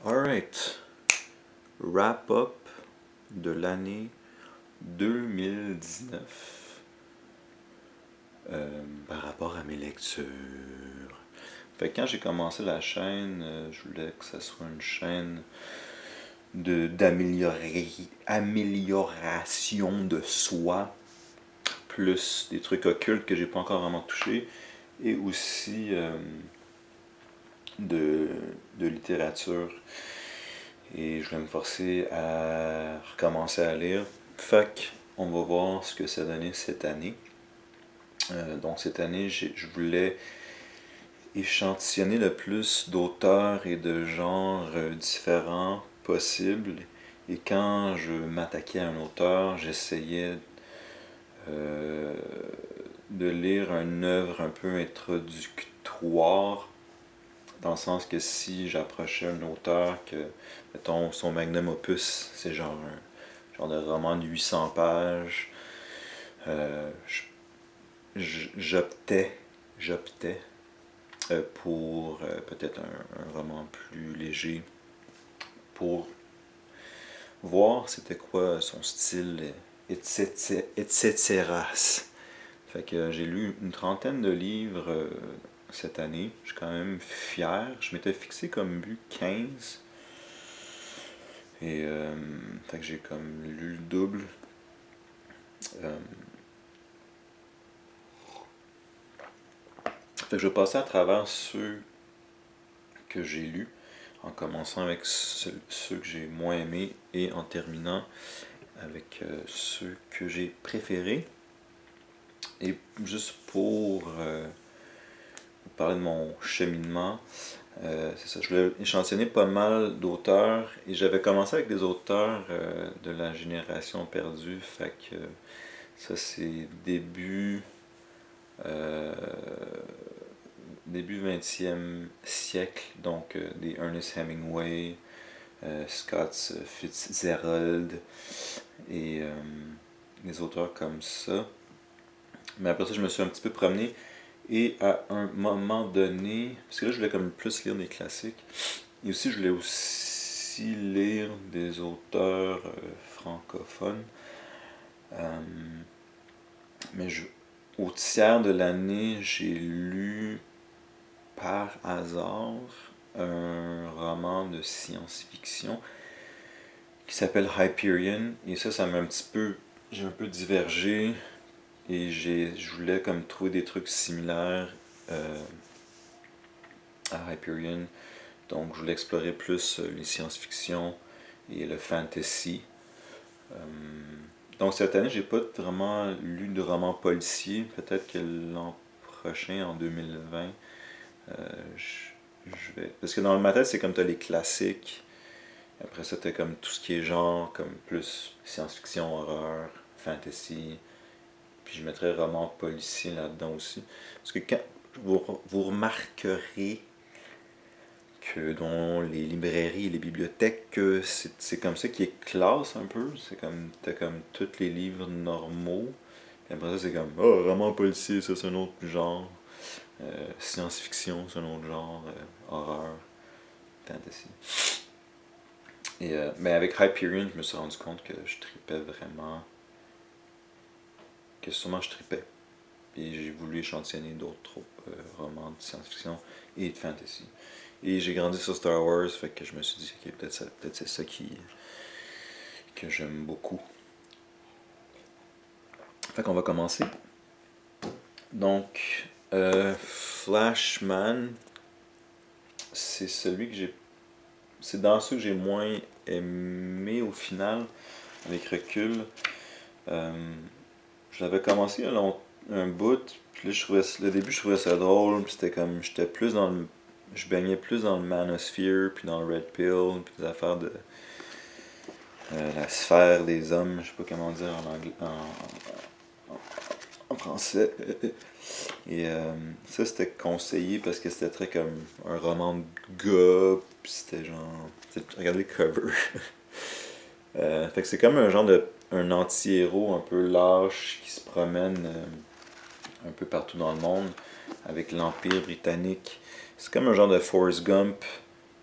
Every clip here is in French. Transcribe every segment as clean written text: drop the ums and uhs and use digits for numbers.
Alright, wrap-up de l'année 2019 par rapport à mes lectures. Fait que quand j'ai commencé la chaîne, je voulais que ça soit une chaîne d'amélioration de soi, plus des trucs occultes que j'ai pas encore vraiment touché, et aussi de littérature. Et je vais me forcer à recommencer à lire. Fait qu'on va voir ce que ça donnait cette année. Donc cette année, je voulais échantillonner le plus d'auteurs et de genres différents possible. Et quand je m'attaquais à un auteur, j'essayais de lire une œuvre un peu introductoire, dans le sens que si j'approchais un auteur que, mettons, son magnum opus, c'est genre un genre de roman de 800 pages, j'optais pour peut-être un roman plus léger, pour voir c'était quoi son style, etc. Fait que j'ai lu une trentaine de livres cette année. Je suis quand même fier. Je m'étais fixé comme but 15. Et fait que j'ai comme lu le double. Fait que je vais passer à travers ceux que j'ai lus, en commençant avec ceux que j'ai moins aimés et en terminant avec ceux que j'ai préférés. Et juste pour vous parler de mon cheminement, c'est ça, je voulais échantillonner pas mal d'auteurs et j'avais commencé avec des auteurs de la génération perdue, fait que ça c'est début 20e siècle, donc des Ernest Hemingway, Scott Fitzgerald et des auteurs comme ça. Mais après ça, je me suis un petit peu promené et à un moment donné, parce que là, je voulais comme plus lire des classiques, et aussi, je voulais aussi lire des auteurs francophones. Mais au tiers de l'année, j'ai lu par hasard un roman de science-fiction qui s'appelle Hyperion, et ça m'a un petit peu, j'ai un peu divergé. Et je voulais comme trouver des trucs similaires à Hyperion. Donc je voulais explorer plus les science-fiction et le fantasy. Donc cette année, j'ai pas vraiment lu de roman policier. Peut-être que l'an prochain, en 2020, je vais... Parce que dans ma tête, c'est comme t'as les classiques. Après ça, t'as comme tout ce qui est genre, comme plus science-fiction, horreur, fantasy. Puis je mettrais roman policier là-dedans aussi. Parce que quand vous remarquerez que dans les librairies et les bibliothèques, c'est comme ça qui est classe un peu. C'est comme, t'as comme tous les livres normaux. Et après ça, c'est comme, oh, roman policier, ça c'est un autre genre. Science-fiction, c'est un autre genre. Horreur, fantasy. Et, mais avec Hyperion, je me suis rendu compte que je tripais vraiment. Que sûrement je tripais. Et j'ai voulu échantillonner d'autres romans de science-fiction et de fantasy. Et j'ai grandi sur Star Wars, fait que je me suis dit que peut-être c'est ça que j'aime beaucoup. Fait qu'on va commencer. Donc, Flashman, c'est celui que j'ai... C'est dans ceux que j'ai moins aimé au final, avec recul. Je l'avais commencé il y a un bout, puis là, le début, je trouvais ça drôle, puis c'était comme, je baignais plus dans le Manosphere, puis dans le Red Pill, puis des affaires de la sphère des hommes, je sais pas comment dire en anglais, en français. Et ça, c'était conseillé parce que c'était très comme un roman de gars, puis c'était genre, regardez le cover. Fait que c'est comme un genre de un anti-héros un peu lâche qui se promène un peu partout dans le monde. avec l'Empire britannique. C'est comme un genre de Forrest Gump,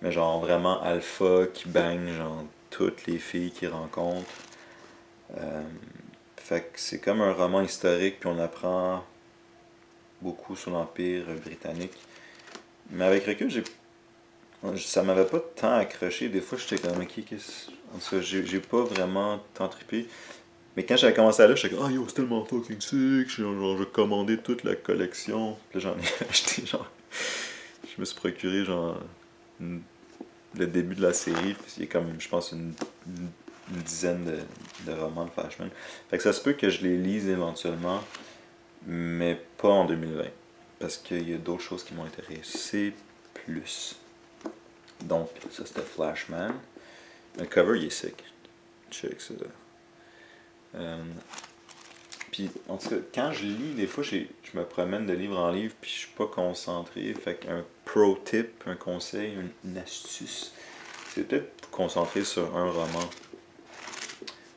mais genre vraiment alpha qui bang genre toutes les filles qu'il rencontre. Euh, Fait que c'est comme un roman historique, puis on apprend beaucoup sur l'Empire britannique. Mais avec recul, ça m'avait pas tant accroché. Des fois, j'étais comme, ok, en tout cas, j'ai pas vraiment tant trippé. Mais quand j'avais commencé à lire, j'étais comme, ah yo, c'est tellement fucking sick. Genre, j'ai commandé toute la collection. Puis là, j'en ai acheté, genre, je me suis procuré, genre, une- le début de la série. Puis il y a comme, je pense, une dizaine de romans de Flashman. Fait que ça se peut que je les lise éventuellement, mais pas en 2020. Parce qu'il y a d'autres choses qui m'ont intéressé plus. Donc, ça c'était Flashman. Le cover, il est sick. Check ça. Euh, Puis, en tout cas, quand je lis, des fois, je me promène de livre en livre, puis je suis pas concentré. Fait qu'un pro tip, un conseil, une astuce, c'est peut-être de concentrer sur un roman.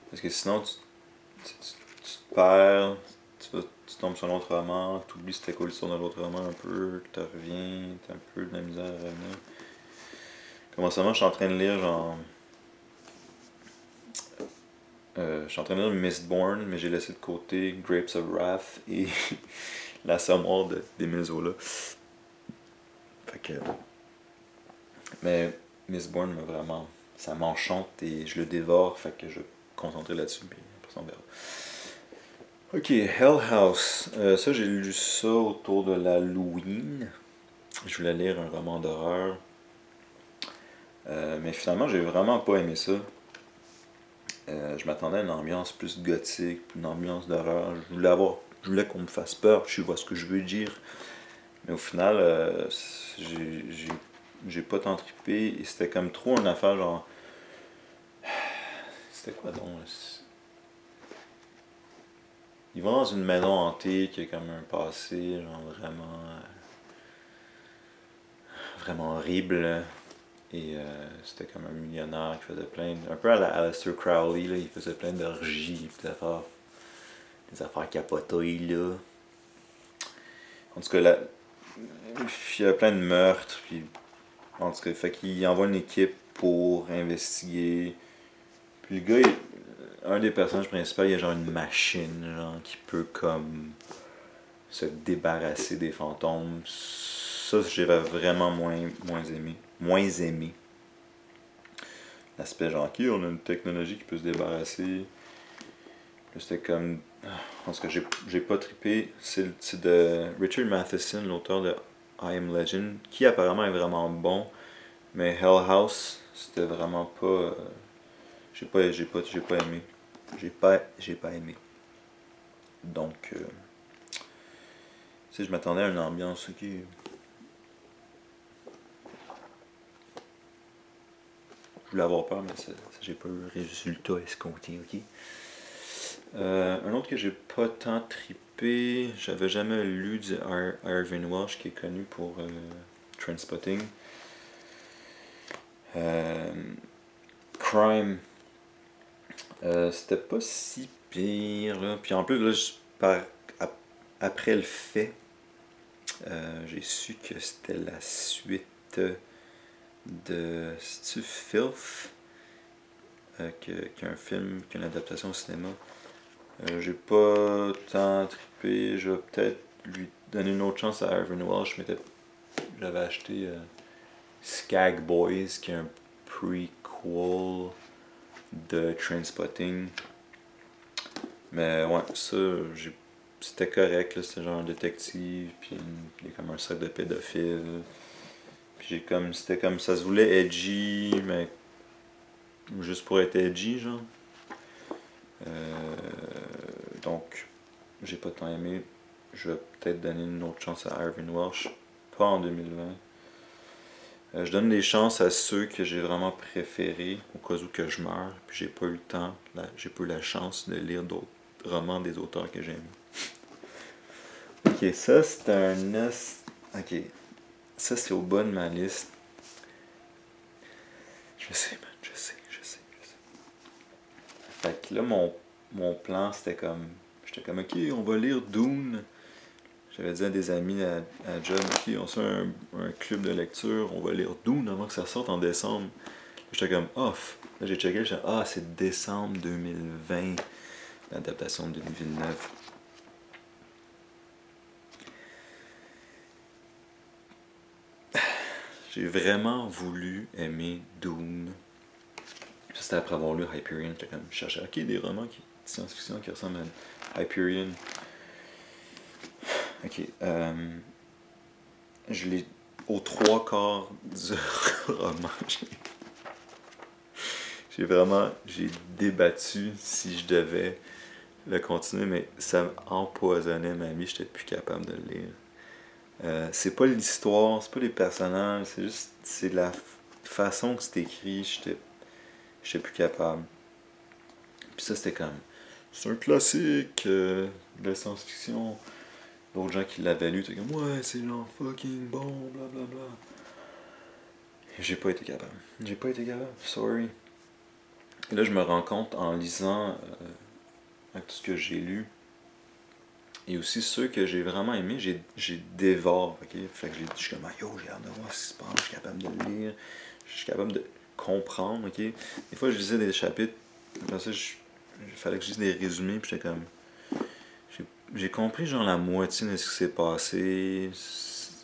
Parce que sinon, tu te perds, tu tombes sur un autre roman, tu oublies c'était quoi l'histoire de l'autre roman un peu, tu reviens, t'as un peu de la misère à revenir. Comment ça marche? Je suis en train de lire, genre. Je suis en train de lire Mistborn, mais j'ai laissé de côté Grapes of Wrath et La Sommoire d'Émile Zola. Fait que. Mais Mistborn m'a vraiment. Ça m'enchante et je le dévore, fait que je vais me concentrer là-dessus, puis après ça on verra. Ok, Hell House. Ça, j'ai lu ça autour de l'Halloween. Je voulais lire un roman d'horreur. Mais finalement, j'ai vraiment pas aimé ça. Je m'attendais à une ambiance plus gothique, une ambiance d'horreur. Je voulais qu'on me fasse peur, je vois ce que je veux dire. Mais au final, j'ai pas tant trippé. Et c'était comme trop une affaire genre. C'était quoi donc? Ils vont dans une maison hantée qui a comme un passé, genre vraiment horrible. Et c'était comme un millionnaire qui faisait un peu à la Aleister Crowley, là, il faisait plein d'orgies, des affaires capoteuses, là. En tout cas, là, il y a plein de meurtres, puis en tout cas, fait qu'il envoie une équipe pour investiguer. Puis le gars, un des personnages principaux, il y a genre une machine, genre, qui peut comme se débarrasser des fantômes. Ça, j'avais vraiment moins aimé. Moins aimé. L'aspect genre, ok, on a une technologie qui peut se débarrasser. C'était comme. En tout cas, j'ai pas trippé. C'est de Richard Matheson, l'auteur de I Am Legend, qui apparemment est vraiment bon. Mais Hell House, c'était vraiment pas. J'ai pas aimé. J'ai pas aimé. Donc, je m'attendais à une ambiance, ok. Je voulais avoir peur, mais j'ai pas eu le résultat escompté, ok. Un autre que j'ai pas tant trippé, j'avais jamais lu du Irving Welsh qui est connu pour Trainspotting. Crime, c'était pas si pire. Là. Puis en plus, là, après le fait, j'ai su que c'était la suite de. C'est-tu Filth qui est un film, qui est une adaptation au cinéma. J'ai pas tant trippé. Je vais peut-être lui donner une autre chance à Irving Welsh. J'avais acheté Skag Boys, qui est un prequel de Trainspotting. Mais ouais, ça, c'était correct. C'était genre un détective, puis il y a comme un sac de pédophiles. Puis c'était comme, ça se voulait edgy, mais juste pour être edgy, genre. Donc, j'ai pas tant aimé. Je vais peut-être donner une autre chance à Irving Welsh. Pas en 2020. Je donne des chances à ceux que j'ai vraiment préférés, au cas où que je meurs, puis j'ai pas eu le temps, j'ai pas eu la chance de lire d'autres romans des auteurs que j'aime. Ok, ça c'est un os. Ok, ça c'est au bas de ma liste. Je sais, man, je sais. Fait que là, mon plan c'était comme. J'étais comme, ok, on va lire Dune. j'avais dit à des amis à job, ok, on se fait un club de lecture, on va lire Dune avant que ça sorte en décembre. J'étais comme off. Là j'ai checké, j'étais ah c'est décembre 2020, l'adaptation de Denis Villeneuve. J'ai vraiment voulu aimer Dune. C'était après avoir lu Hyperion, j'étais comme, je cherchais ok, des romans de science-fiction qui ressemblent à Hyperion. Ok, je l'ai aux trois quarts du roman. J'ai débattu si je devais le continuer, mais ça empoisonnait ma vie, j'étais plus capable de le lire. C'est pas l'histoire, c'est pas les personnages, c'est la façon que c'est écrit, j'étais plus capable. Puis ça, c'était comme, c'est un classique de la science-fiction. D'autres gens qui l'avaient lu, étaient comme, ouais, c'est genre fucking bon, blablabla. J'ai pas été capable. J'ai pas été capable, sorry. Et là, je me rends compte en lisant avec tout ce que j'ai lu, et aussi ceux que j'ai vraiment aimés, j'ai dévore. Ok? Fait que je suis comme, yo, j'ai hâte de voir ce qui se passe, je suis capable de le lire, je suis capable de comprendre. Ok? Des fois, je lisais des chapitres, après ça, il fallait que je lise des résumés, puis j'étais comme, j'ai compris genre la moitié de ce qui s'est passé,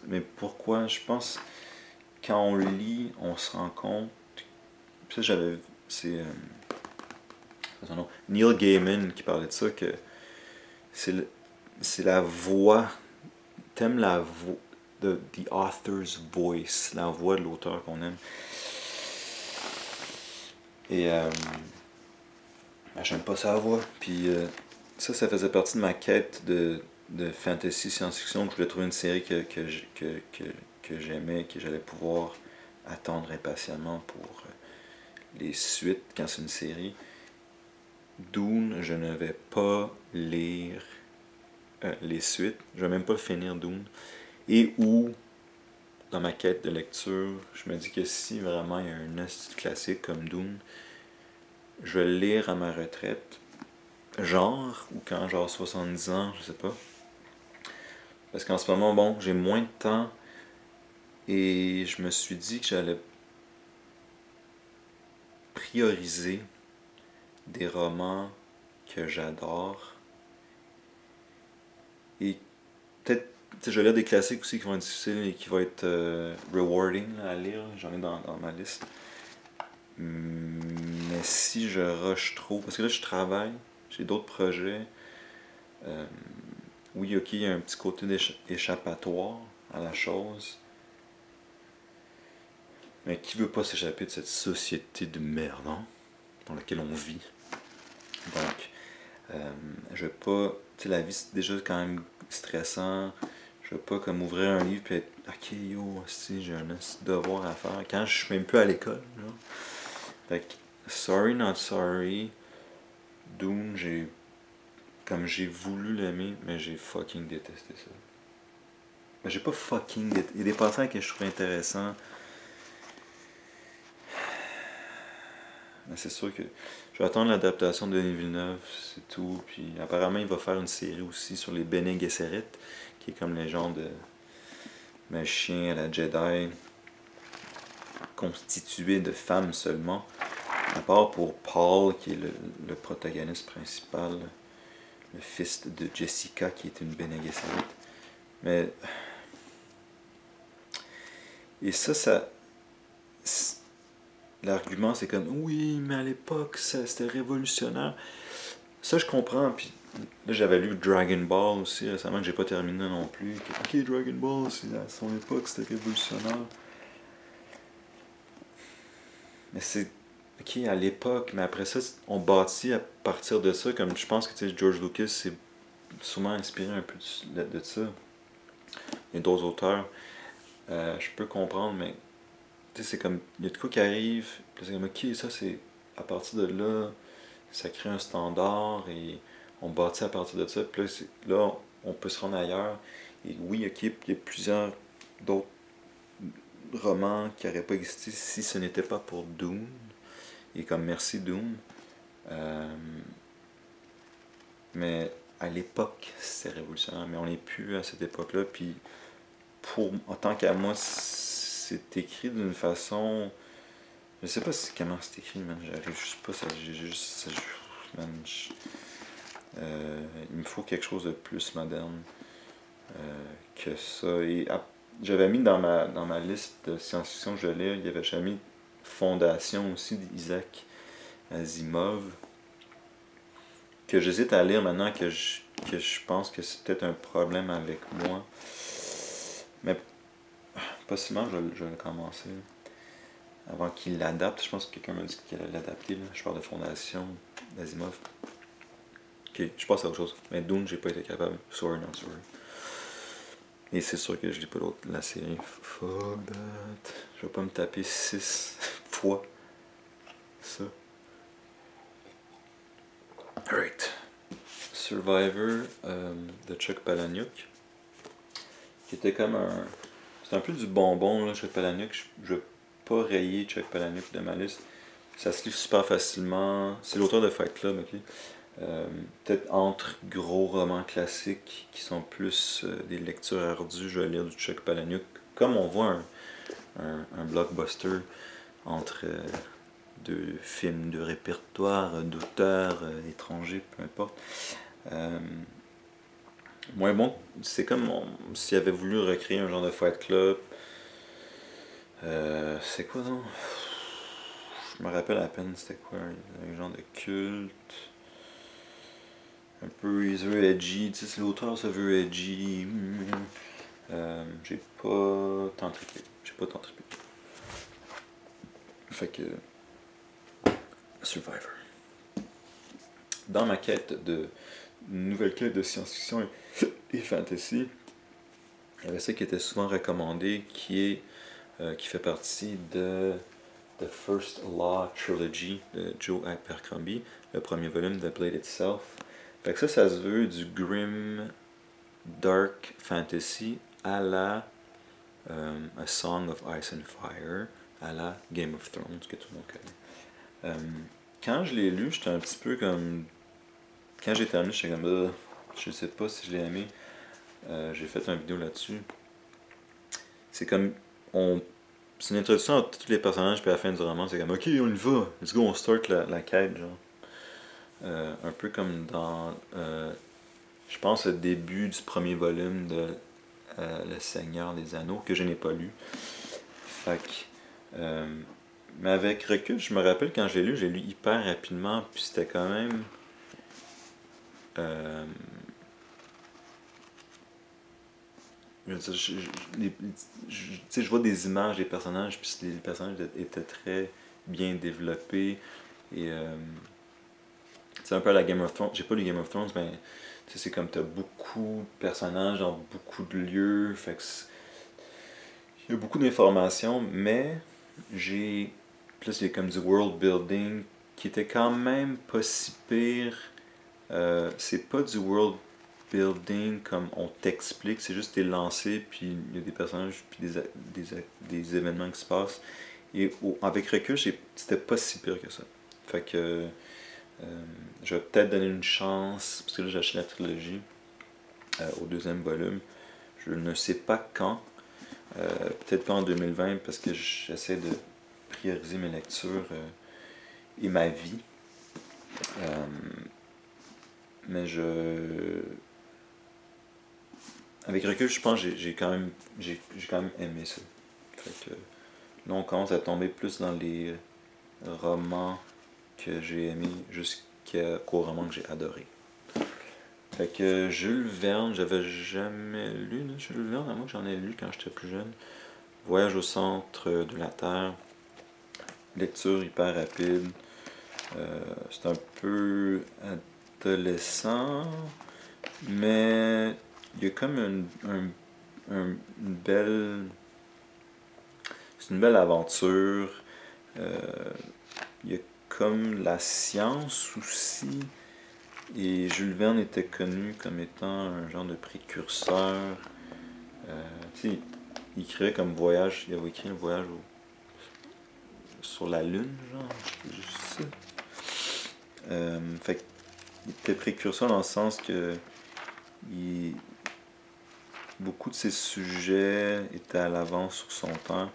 mais pourquoi? Je pense quand on lit, on se rend compte. Puis ça, c'est son nom, Neil Gaiman qui parlait de ça, que c'est la voix, t'aimes la voix, the author's voice, la voix de l'auteur qu'on aime. Et j'aime pas sa voix. Puis ça faisait partie de ma quête de fantasy science-fiction, que je voulais trouver une série que j'aimais, que j'allais pouvoir attendre impatiemment pour les suites quand c'est une série. Dune, je ne vais pas lire les suites, je vais même pas finir Dune. Et où, dans ma quête de lecture, je me dis que si vraiment il y a un classique comme Dune, je vais le lire à ma retraite, genre, ou quand genre 70 ans, je sais pas. Parce qu'en ce moment, bon, j'ai moins de temps, et je me suis dit que j'allais prioriser des romans que j'adore, et peut-être, je vais lire des classiques aussi qui vont être difficiles et qui vont être rewarding à lire, j'en ai dans ma liste. Mais si je rush trop, parce que là je travaille, j'ai d'autres projets, oui ok, il y a un petit côté échappatoire à la chose, mais qui veut pas s'échapper de cette société de merde, hein, dans laquelle on vit. Donc, je vais pas, tu sais, la vie c'est déjà quand même stressant, je vais pas comme ouvrir un livre et être, ok yo, si j'ai un devoir à faire, quand je suis même plus à l'école, genre. Fait que, sorry not sorry, Dune, j'ai voulu l'aimer, mais j'ai fucking détesté ça. Mais j'ai pas fucking détesté. Il y a des passages que je trouve intéressants. Mais c'est sûr que je vais attendre l'adaptation de Denis Villeneuve, c'est tout. Puis apparemment, il va faire une série aussi sur les Bene Gesserit, qui est comme les genres de machins à la Jedi, constitués de femmes seulement. À part pour Paul, qui est le protagoniste principal, le fils de Jessica, qui est une Bene Gesserit. Mais. Et ça. L'argument, c'est comme, oui, mais à l'époque, c'était révolutionnaire. Ça, je comprends. Puis là, j'avais lu Dragon Ball aussi récemment, que j'ai pas terminé non plus. Ok, Dragon Ball, à son époque, c'était révolutionnaire. Mais c'est. Ok, à l'époque, mais après ça, on bâtit à partir de ça, comme je pense que George Lucas s'est sûrement inspiré un peu de ça. Il y a d'autres auteurs. Je peux comprendre, mais tu sais, c'est comme, il y a de quoi qui arrive, puis c'est comme, ok, ça c'est, à partir de là, ça crée un standard, et on bâtit à partir de ça, puis là, on peut se rendre ailleurs, et oui, ok, il y a plusieurs d'autres romans qui n'auraient pas existé si ce n'était pas pour Dune, et comme merci Dune, mais à l'époque, c'était révolutionnaire, mais on n'est plus à cette époque-là. Puis, en tant qu'à moi, c'est écrit d'une façon. Je sais pas comment c'est écrit, man. J'arrive juste pas, j'ai juste. Man, il me faut quelque chose de plus moderne que ça. Et j'avais mis dans ma liste de science-fiction que je lis, il y avait jamais mis Fondation aussi d'Isaac Asimov, que j'hésite à lire maintenant, que je pense que c'est peut-être un problème avec moi. Mais possiblement, je vais le commencer. Avant qu'il l'adapte, je pense que quelqu'un m'a dit qu'il allait l'adapter. Je parle de Fondation d'Asimov. Ok, je passe à autre chose. Mais Dune, j'ai pas été capable. Sorry, not sorry. Et c'est sûr que je lis pas l'autre, la série. Fuck that. Je vais pas me taper 6 fois ça. Alright. Survivor de Chuck Palahniuk. Qui était comme un. C'est un peu du bonbon, là, Chuck Palahniuk. Je vais pas rayer Chuck Palahniuk de ma liste. Ça se lit super facilement. C'est l'auteur de Fight Club, ok? Peut-être entre gros romans classiques qui sont plus des lectures ardues, je vais lire du Chuck Palahniuk. Comme on voit un blockbuster entre deux films de répertoire, d'auteurs étrangers, peu importe. Moins bon, c'est comme s'il avait voulu recréer un genre de Fight Club. C'est quoi non? Je me rappelle à peine c'était quoi, un genre de culte. Un peu, il se veut edgy, tu sais, si l'auteur se veut edgy. J'ai pas tant trippé. Fait que. Survivor. Dans ma nouvelle quête de science-fiction et fantasy, il y avait ça qui était souvent recommandé, qui fait partie de The First Law Trilogy de Joe Abercrombie, le premier volume de Blade Itself. Fait que ça se veut du grim, dark fantasy à la A Song of Ice and Fire, à la Game of Thrones, que tout le monde connaît. Quand je l'ai lu, j'étais un petit peu comme. Quand j'ai terminé, j'étais comme. Je sais pas si je l'ai aimé. J'ai fait une vidéo là-dessus. C'est comme. C'est une introduction à tous les personnages, puis à la fin du roman, c'est comme ok, on y va, let's go, on start la quête, genre. Un peu comme dans, je pense, le début du premier volume de Le Seigneur des Anneaux, que je n'ai pas lu. Fait que, mais avec recul, je me rappelle quand j'ai lu hyper rapidement, puis c'était quand même. Je vois des images des personnages, puis les personnages étaient très bien développés. Et c'est un peu à la Game of Thrones. J'ai pas lu Game of Thrones, mais c'est comme t'as beaucoup de personnages dans beaucoup de lieux. Fait que il y a beaucoup d'informations, mais j'ai. Plus il y a comme du world building qui était quand même pas si pire. C'est pas du world building comme on t'explique, c'est juste t'es lancé, puis il y a des personnages, puis des événements qui se passent. Et avec recul, c'était pas si pire que ça. Fait que je vais peut-être donner une chance, parce que là j'ai acheté la trilogie au deuxième volume. Je ne sais pas quand. Peut-être pas en 2020, parce que j'essaie de prioriser mes lectures et ma vie. Mais avec recul, je pense que j'ai quand même aimé ça. Fait que là, on commence à tomber plus dans les romans que j'ai aimés jusqu'aux romans que j'ai adorés. Fait que Jules Verne, j'avais jamais lu Jules Verne, à moi que j'en ai lu quand j'étais plus jeune. Voyage au centre de la Terre. Lecture hyper rapide. C'est un peu adolescent, mais il y a comme une belle. C'est une belle aventure. Il y a comme la science aussi. Et Jules Verne était connu comme étant un genre de précurseur. Tu sais, il écrivait comme voyage. Il avait écrit un voyage sur la Lune, genre. Je sais. Fait que il était précurseur dans le sens que beaucoup de ses sujets étaient à l'avance sur son temps.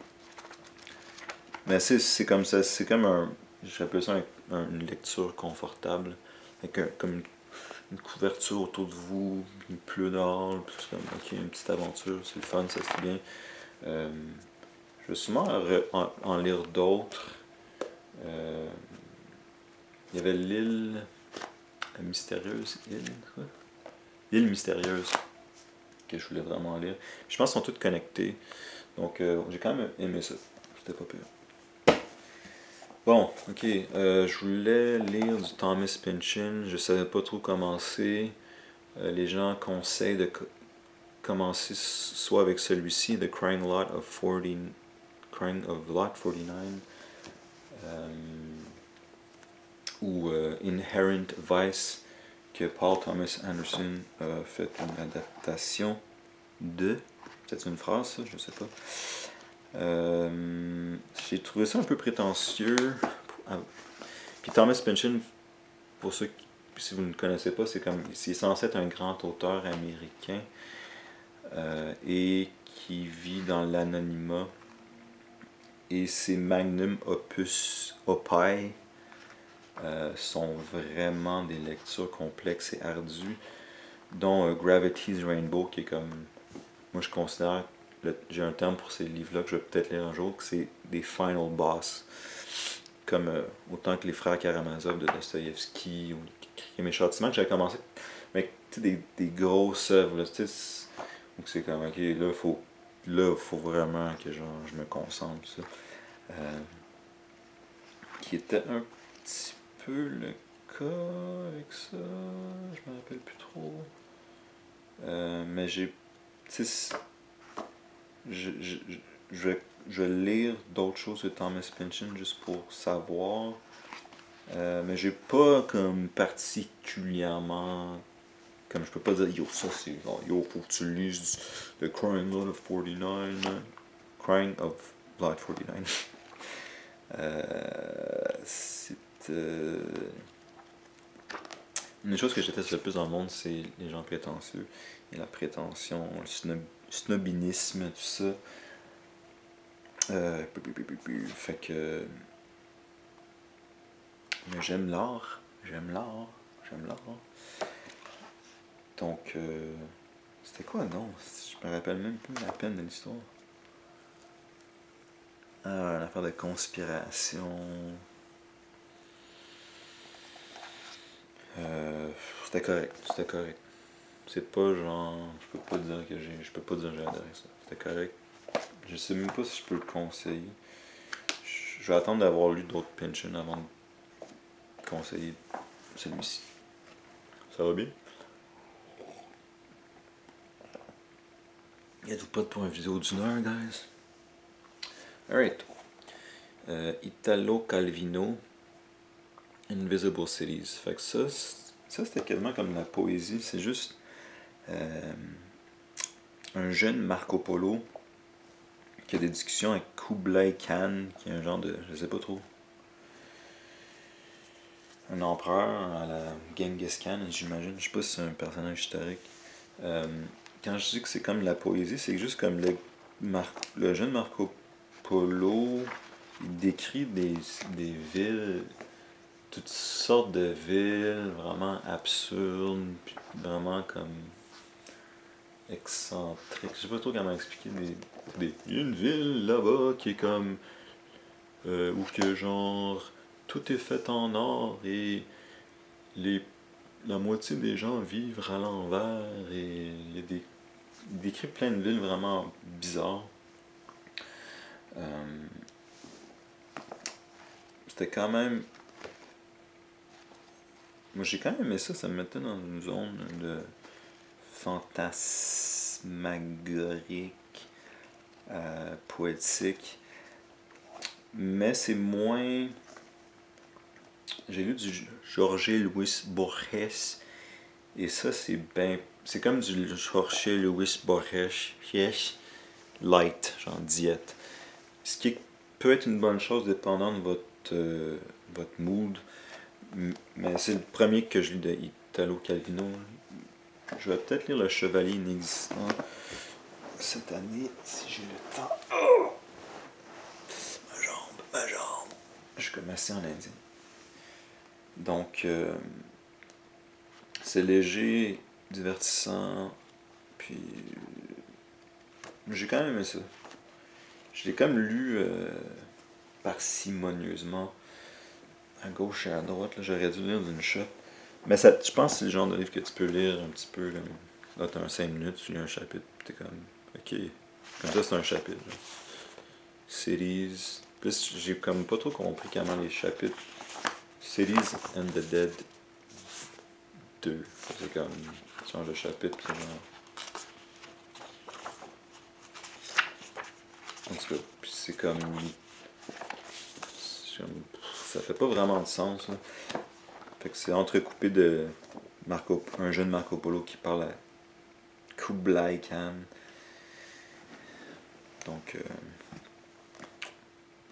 Mais c'est comme ça, c'est comme j'appelle ça une lecture confortable, avec comme une couverture autour de vous, il pleut dehors, puis c'est comme, ok, une petite aventure, c'est le fun, ça c'est bien. Je vais sûrement en lire d'autres. Il y avait l'île mystérieuse, l'île mystérieuse, que je voulais vraiment lire. Je pense qu'ils sont tous connectés, donc j'ai quand même aimé ça, c'était pas pire. Bon, ok, je voulais lire du Thomas Pynchon, je savais pas trop commencer. Les gens conseillent de commencer soit avec celui-ci, The Crying of Lot 49, ou Inherent Vice, que Paul Thomas Anderson a fait une adaptation de. Peut-être une phrase, ça, je sais pas. J'ai trouvé ça un peu prétentieux. Puis Thomas Pynchon, pour ceux qui, si vous ne le connaissez pas, c'est censé être un grand auteur américain et qui vit dans l'anonymat. Et ses magnum opus opus sont vraiment des lectures complexes et ardues, dont Gravity's Rainbow, qui est comme, moi je considère, j'ai un terme pour ces livres-là que je vais peut-être lire un jour, que c'est des final boss, comme autant que les frères Karamazov de Dostoïevski ou Crime et Châtiment, que j'avais commencé, mais des grosses œuvres, là, où c'est comme, ok, là faut vraiment que genre, je me concentre, ça. Qui était un petit peu le cas avec ça, je me rappelle plus trop. Mais j'ai, je vais lire d'autres choses de Thomas Pynchon juste pour savoir. Mais j'ai pas comme particulièrement, comme je peux pas dire yo ça c'est genre, yo faut que tu lises The Crying of 49, Crying of Lot 49. C'est une des choses que je déteste le plus dans le monde, c'est les gens prétentieux et la prétention, le snobinisme, tout ça. Fait que, mais j'aime l'art. Donc, c'était quoi, non? Je me rappelle même plus la peine de l'histoire. Ah, l'affaire de conspiration. C'était correct. C'est pas genre, je peux pas dire que j'ai adoré ça. C'était correct. Je sais même pas si je peux le conseiller. Je vais attendre d'avoir lu d'autres Pynchon avant de conseiller celui-ci. Ça va bien? Y'a tout pas pour une vidéo d'une heure, guys? Alright. Italo Calvino, Invisible Cities. Fait que ça c'était quasiment comme la poésie. C'est juste un jeune Marco Polo qui a des discussions avec Kublai Khan, qui est un genre de, je sais pas trop, un empereur à la Genghis Khan, j'imagine. Je sais pas si c'est un personnage historique. Quand je dis que c'est comme la poésie, c'est juste comme le jeune Marco Polo, il décrit des villes, toutes sortes de villes vraiment absurdes, puis vraiment comme excentriques. Je sais pas trop comment expliquer. Il y a une ville là-bas qui est comme où que genre tout est fait en or et la moitié des gens vivent à l'envers et il décrit plein de villes vraiment bizarres. C'était quand même, moi j'ai quand même aimé ça, ça me mettait dans une zone de fantasmagorique, poétique, mais c'est moins. J'ai lu du Jorge Luis Borges et ça c'est c'est comme du Jorge Luis Borges light, genre diète, ce qui peut être une bonne chose dépendant de votre mood, Mais c'est le premier que je lis de Italo Calvino. Je vais peut-être lire Le Chevalier Inexistant cette année, si j'ai le temps. Oh! Ma jambe. Je suis comme assis en indien. Donc, c'est léger, divertissant, puis j'ai quand même aimé ça. Je l'ai comme lu parcimonieusement, à gauche et à droite. J'aurais dû lire d'une shot. Mais ça, je pense que c'est le genre de livre que tu peux lire un petit peu. Là t'as un 5 minutes, tu lis un chapitre, t'es comme, ok. Comme ça, c'est un chapitre. Là. Cities. Plus, j'ai comme pas trop compris comment les chapitres. Cities and the Dead 2. C'est comme, tu changes de chapitre, puis genre. En tout cas, puis c'est comme. Ça fait pas vraiment de sens. Là. Fait que c'est entrecoupé de un jeune Marco Polo qui parle à Kublai Khan. Donc,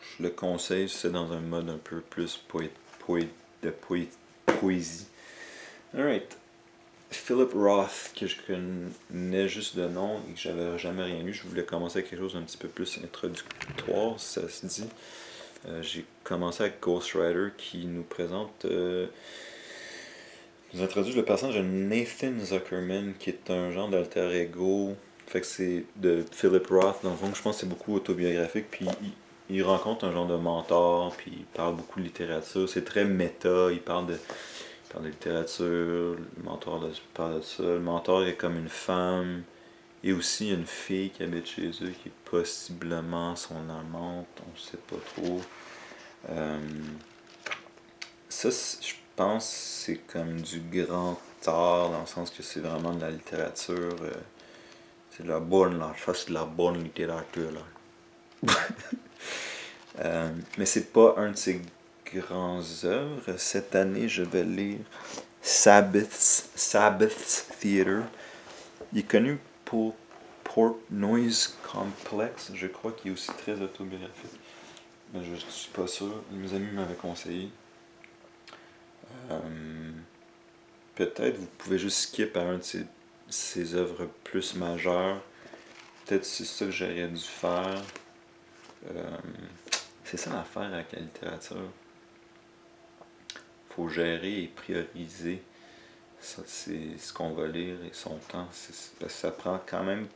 je le conseille, c'est dans un mode un peu plus poésie. Alright. Philip Roth, que je connais juste de nom et que j'avais jamais rien lu. Je voulais commencer avec quelque chose d'un petit peu plus introductoire, si ça se dit. J'ai commencé avec Ghost Rider qui nous présente, nous introduit le personnage de Nathan Zuckerman qui est un genre d'alter ego. Fait que c'est de Philip Roth, dans le fond, je pense que c'est beaucoup autobiographique. Puis il rencontre un genre de mentor, puis il parle beaucoup de littérature. C'est très méta, il parle de littérature, le mentor parle de ça. Le mentor est comme une femme. Et aussi une fille qui habite chez eux, qui est possiblement son amante, on ne sait pas trop. Ça, je pense, c'est comme du grand art, dans le sens que c'est vraiment de la littérature. C'est de la bonne, là. Ça, c'est de la bonne littérature, là. Mais c'est pas un de ses grands œuvres. Cette année, je vais lire Sabbath Theater. Il est connu pour Noise Complex, je crois qu'il est aussi très autobiographique. Mais je suis pas sûr. Mes amis m'avaient conseillé. Peut-être vous pouvez juste skip à un de ses œuvres plus majeures. Peut-être c'est ça que j'aurais dû faire. C'est ça l'affaire avec la littérature. Faut gérer et prioriser. Ça, c'est ce qu'on va lire et son temps. Parce que ça prend quand même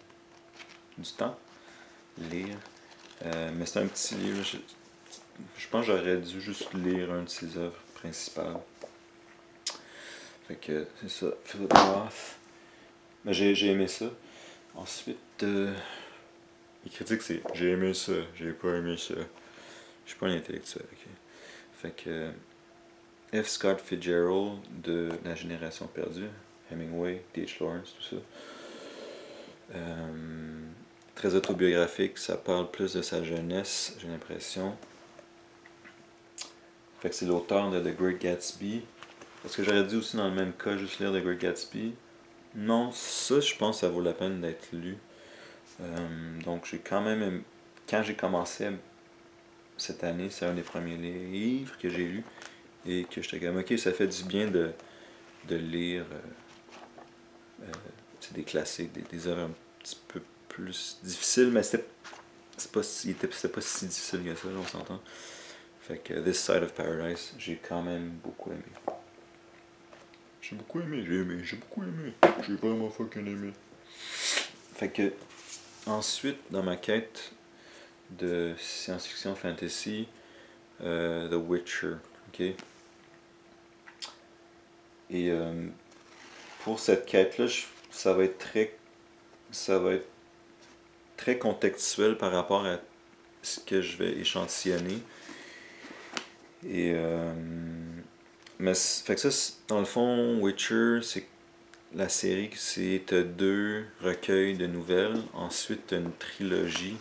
du temps lire. Mais c'est un petit livre. Je pense que j'aurais dû juste lire un de ses œuvres principales. Fait que c'est ça. Philip Roth. Mais j'ai aimé ça. Ensuite, les critiques c'est j'ai aimé ça, j'ai pas aimé ça. Je suis pas un intellectuel, ok. Fait que F. Scott Fitzgerald de La Génération Perdue, Hemingway, D.H. Lawrence, tout ça. Très autobiographique, ça parle plus de sa jeunesse, j'ai l'impression. Fait que c'est l'auteur de The Great Gatsby. Est-ce que j'aurais dû aussi dans le même cas juste lire The Great Gatsby? Non, ça je pense que ça vaut la peine d'être lu. Donc j'ai quand même, quand j'ai commencé cette année, c'est un des premiers livres que j'ai lu et que j'étais comme ok, ça fait du bien de lire des classiques, des œuvres un petit peu plus difficiles, mais c'était pas si difficile que ça, on s'entend. Fait que This Side of Paradise, j'ai quand même beaucoup aimé. J'ai beaucoup aimé. J'ai vraiment fucking aimé. Fait que ensuite, dans ma quête de science-fiction fantasy, The Witcher, ok. Et pour cette quête-là, ça va être très contextuel par rapport à ce que je vais échantillonner. Et mais fait que ça, dans le fond, Witcher, c'est la série, c'est 2 recueils de nouvelles, ensuite une trilogie.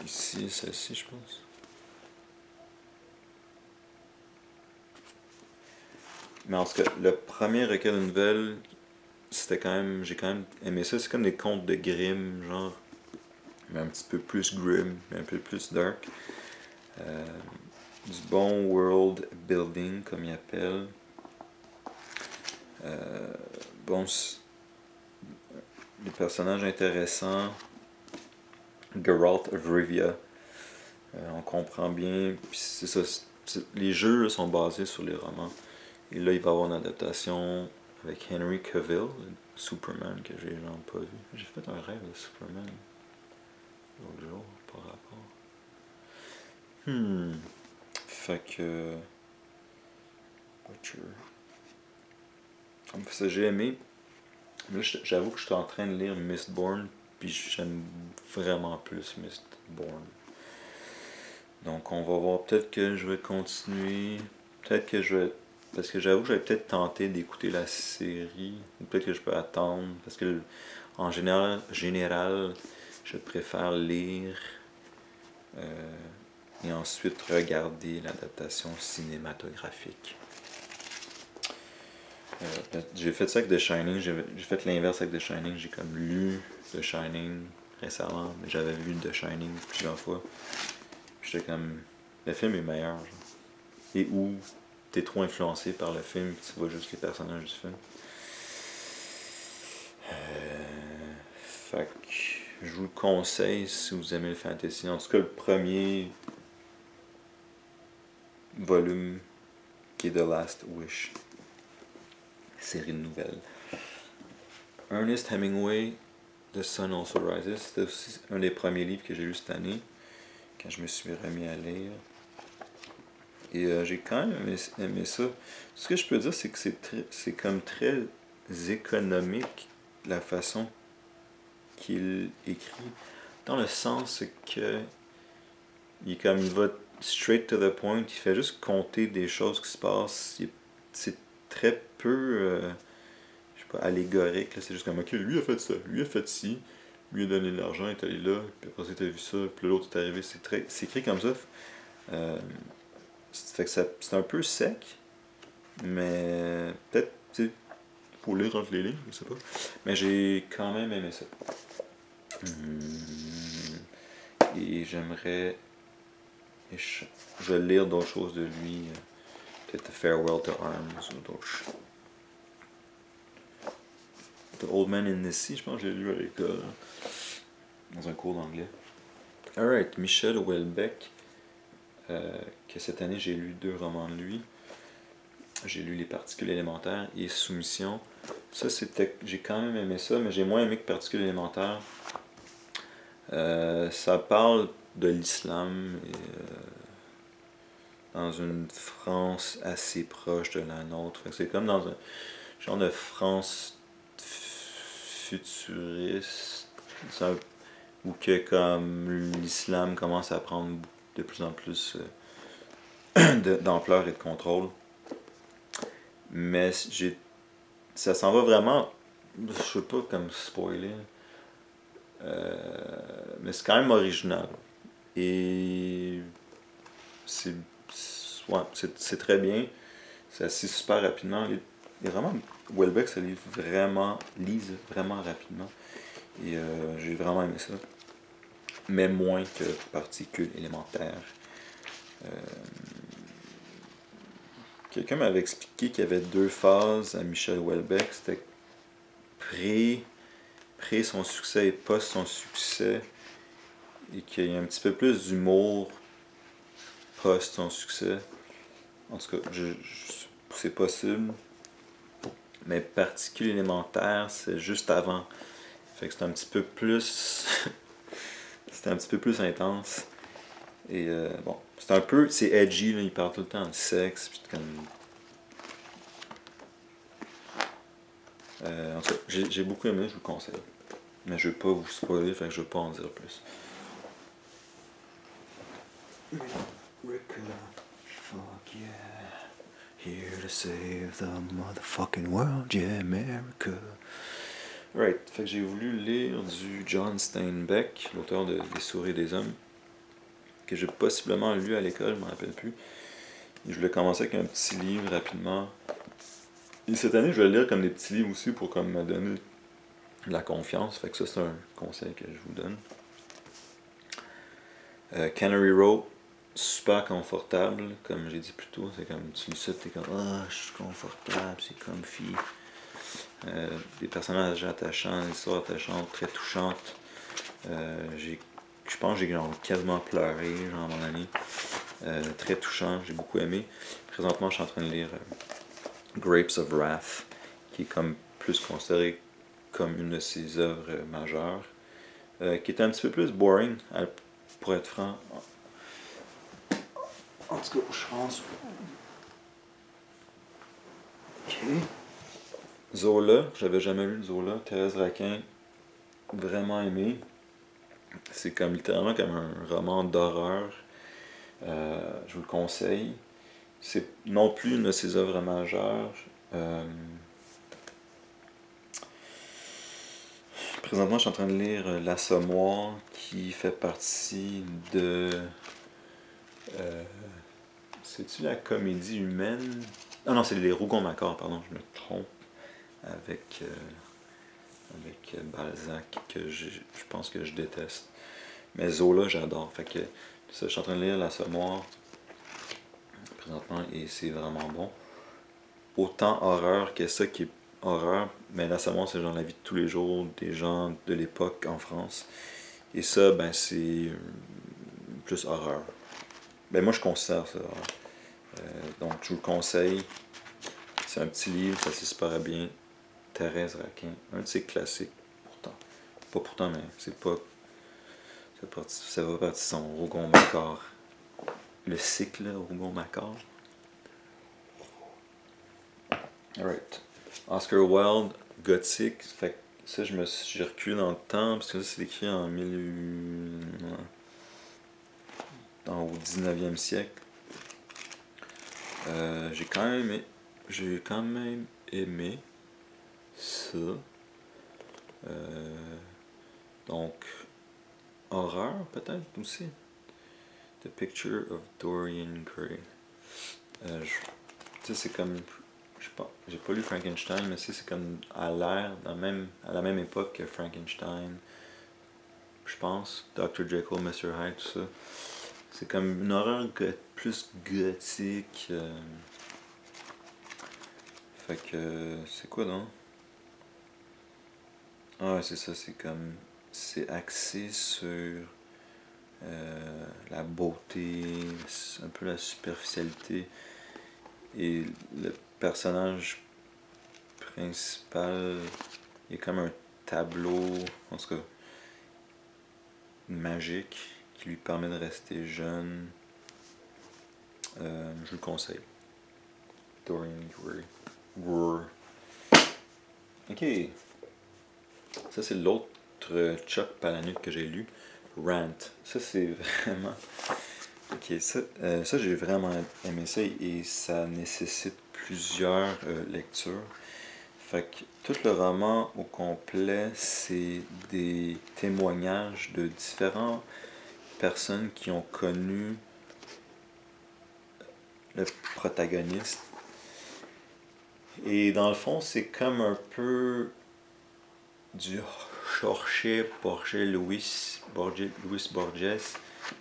Ici, celle-ci, je pense. Mais en tout cas, le premier recueil de nouvelles, j'ai quand même aimé ça. C'est comme des contes de Grimm, genre, mais un petit peu plus grim, mais un peu plus dark. du bon world building, comme il appelle. Bon, les personnages intéressants. Geralt of Rivia. On comprend bien. Puis c'est ça. Les jeux là, sont basés sur les romans. Et là, il va y avoir une adaptation avec Henry Cavill, Superman, que j'ai genre pas vu. J'ai fait un rêve de Superman l'autre jour, par rapport. Fait que. Witcher. Ça, j'ai aimé. Là, j'avoue que je suis en train de lire Mistborn, puis j'aime vraiment plus Mistborn. Donc, on va voir. Peut-être que je vais continuer. Peut-être que je vais. Parce que j'avoue que j'avais peut-être tenté d'écouter la série. Ou peut-être que je peux attendre. Parce que, en général je préfère lire et ensuite regarder l'adaptation cinématographique. J'ai fait ça avec The Shining, j'ai fait l'inverse avec The Shining, j'ai comme lu The Shining récemment, mais j'avais vu The Shining plusieurs fois. J'étais comme, le film est meilleur, genre. Et où t'es trop influencé par le film, tu vois juste les personnages du film. Fait que je vous le conseille si vous aimez le fantasy. En tout cas, le premier volume qui est The Last Wish. Série de nouvelles. Ernest Hemingway, The Sun Also Rises, c'était aussi un des premiers livres que j'ai lu cette année, quand je me suis remis à lire. Et j'ai quand même aimé ça. Ce que je peux dire, c'est que c'est comme très économique la façon qu'il écrit, dans le sens que il va straight to the point, il fait juste compter des choses qui se passent. C'est très peu je sais pas, allégorique, c'est juste comme ok, lui a fait ça, lui a fait ci, lui a donné de l'argent, il est allé là, puis après t'as vu ça, puis l'autre est arrivé, c'est écrit comme ça. Fait que c'est un peu sec, mais peut-être, tu sais, faut lire entre les lignes, je sais pas. Mais j'ai quand même aimé ça. Et j'aimerais. Je vais lire d'autres choses de lui. Peut-être Farewell to Arms ou d'autres choses. The Old Man in the Sea, je pense que j'ai lu à l'école. Dans un cours d'anglais. Alright, Michel Houellebecq. Que cette année j'ai lu 2 romans de lui. J'ai lu Les Particules élémentaires et Soumission. Ça, j'ai quand même aimé ça, mais j'ai moins aimé que Particules élémentaires. Ça parle de l'islam dans une France assez proche de la nôtre. C'est comme dans un genre de France futuriste, où que comme l'islam commence à prendre de plus en plus d'ampleur et de contrôle. Mais ça s'en va vraiment, je sais pas comme spoiler, mais c'est quand même original. Et c'est très bien. C'est assez super rapidement. Les romans Houellebecq ça lise vraiment rapidement. Et j'ai vraiment aimé ça. Mais moins que Particules élémentaires. Quelqu'un m'avait expliqué qu'il y avait 2 phases à Michel Houellebecq. C'était pré son succès et post son succès. Et qu'il y a un petit peu plus d'humour post son succès. En tout cas, c'est possible. Mais Particules élémentaires, c'est juste avant. Fait que c'est un petit peu plus. C'était un petit peu plus intense. Et bon, c'est edgy, là, il parle tout le temps de sexe, puis comme. En tout cas, j'ai beaucoup aimé, je vous le conseille. Mais je vais pas vous spoiler, fait que je vais pas en dire plus. Fuck yeah. Here to save the motherfucking world, yeah, America. Right, fait que j'ai voulu lire du John Steinbeck, l'auteur de Des souris et des hommes, que j'ai possiblement lu à l'école, je m'en rappelle plus. Et je voulais commencer avec un petit livre rapidement. Et cette année, je vais le lire comme des petits livres aussi pour comme me donner de la confiance. Fait que ça, c'est un conseil que je vous donne. Cannery Row, super confortable, comme j'ai dit plus tôt. C'est comme, tu lis ça, t'es comme, ah, je suis confortable, c'est comfy. Des personnages attachants, des histoires attachantes, très touchantes. Je pense que j'ai quasiment pleuré, genre, à mon ami. Très touchant, j'ai beaucoup aimé. Présentement, je suis en train de lire Grapes of Wrath, qui est comme plus considéré comme une de ses œuvres majeures, qui est un petit peu plus boring, pour être franc. En tout cas, je pense. Ok. Zola, j'avais jamais lu de Zola. Thérèse Raquin, vraiment aimé. C'est comme littéralement comme un roman d'horreur. Je vous le conseille. C'est non plus une de ses œuvres majeures. Présentement, je suis en train de lire L'Assommoir, qui fait partie de. C'est-tu la comédie humaine? Ah non, c'est les Rougon-Macquart, pardon, je me trompe. Avec Balzac, que je pense que je déteste. Mais Zola, j'adore. Fait que ça, je suis en train de lire L'Assommoir présentement et c'est vraiment bon. Autant horreur que ça qui est horreur, mais L'Assommoir, c'est genre la vie de tous les jours des gens de l'époque en France. Et ça, ben c'est plus horreur. Ben moi, je considère ça horreur. Donc, je vous le conseille. C'est un petit livre, ça se super bien. Thérèse Raquin, un de ses classiques, pourtant. Pas pourtant, mais c'est pas. Ça va partir de son Rougon-Macquart. Le cycle Rougon-Macquart. Alright. Oscar Wilde, Gothique. Fait que ça, j'ai reculé dans le temps, parce que ça, c'est écrit en au 19e siècle. J'ai quand même aimé ça. Donc, horreur peut-être aussi. The Picture of Dorian Gray. Tu sais, c'est comme. Je sais pas, j'ai pas lu Frankenstein, mais c'est comme à la même époque que Frankenstein. Je pense. Dr. Jekyll, Mr. Hyde, tout ça. C'est comme une horreur plus gothique. Fait que. C'est quoi donc? Ah ouais, c'est ça, c'est comme. C'est axé sur la beauté, un peu la superficialité. Et le personnage principal, il y a comme un tableau, en tout cas, magique, qui lui permet de rester jeune. Je le conseille. Dorian Gray. Ok. Ça, c'est l'autre Chuck Palahniuk que j'ai lu. Rant. Ça, c'est vraiment. Ok, ça j'ai vraiment aimé ça et ça nécessite plusieurs lectures. Fait que tout le roman au complet, c'est des témoignages de différentes personnes qui ont connu le protagoniste. Et dans le fond, c'est comme un peu du Jorge Louis Borges,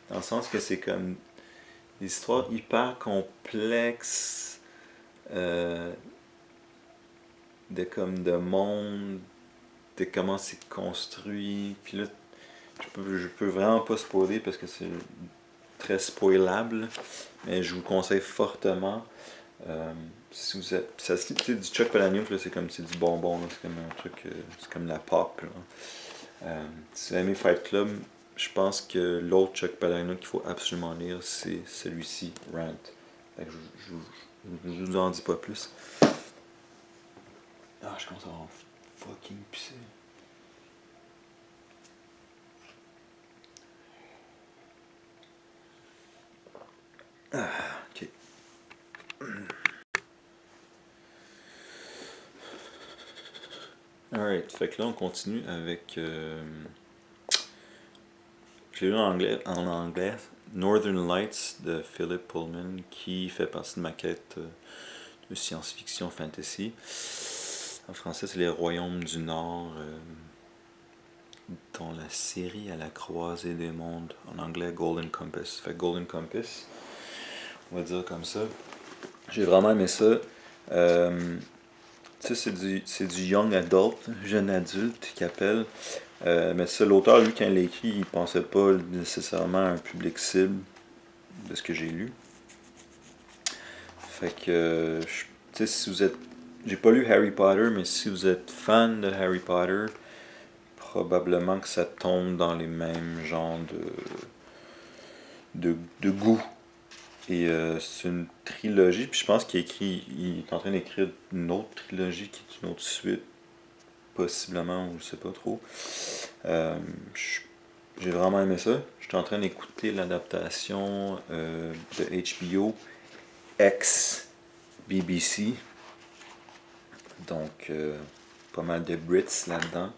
dans le sens que c'est comme des histoires hyper complexes de monde, de comment c'est construit. Puis là, je peux vraiment pas spoiler parce que c'est très spoilable, mais je vous le conseille fortement. Si vous êtes, ça se lit, du Chuck Palahniuk, c'est comme c'est du bonbon, c'est comme un truc, c'est comme la pop. Si vous aimez Fight Club, je pense que l'autre Chuck Palahniuk qu'il faut absolument lire, c'est celui-ci, Rant. Fait que je vous en dis pas plus. Ah, je commence à avoir fucking pissé. Ah, ok. Alright, fait que là on continue avec. J'ai lu en anglais Northern Lights de Philip Pullman, qui fait partie de ma quête de science-fiction fantasy. En français, c'est Les Royaumes du Nord. dans la série À la croisée des mondes, en anglais Golden Compass. Fait Golden Compass, on va dire comme ça. J'ai vraiment aimé ça. Tu sais, c'est du young adult, jeune adulte qui appelle. Mais ça, l'auteur, lui, quand il l'a écrit, il pensait pas nécessairement à un public cible de ce que j'ai lu. Fait que, tu sais, si vous êtes. J'ai pas lu Harry Potter, mais si vous êtes fan de Harry Potter, probablement que ça tombe dans les mêmes genres de goût. Et c'est une trilogie, puis je pense qu'il est en train d'écrire une autre trilogie qui est une autre suite, possiblement, ou je sais pas trop. J'ai vraiment aimé ça. J'étais en train d'écouter l'adaptation de HBO ex BBC. Donc, pas mal de Brits là-dedans,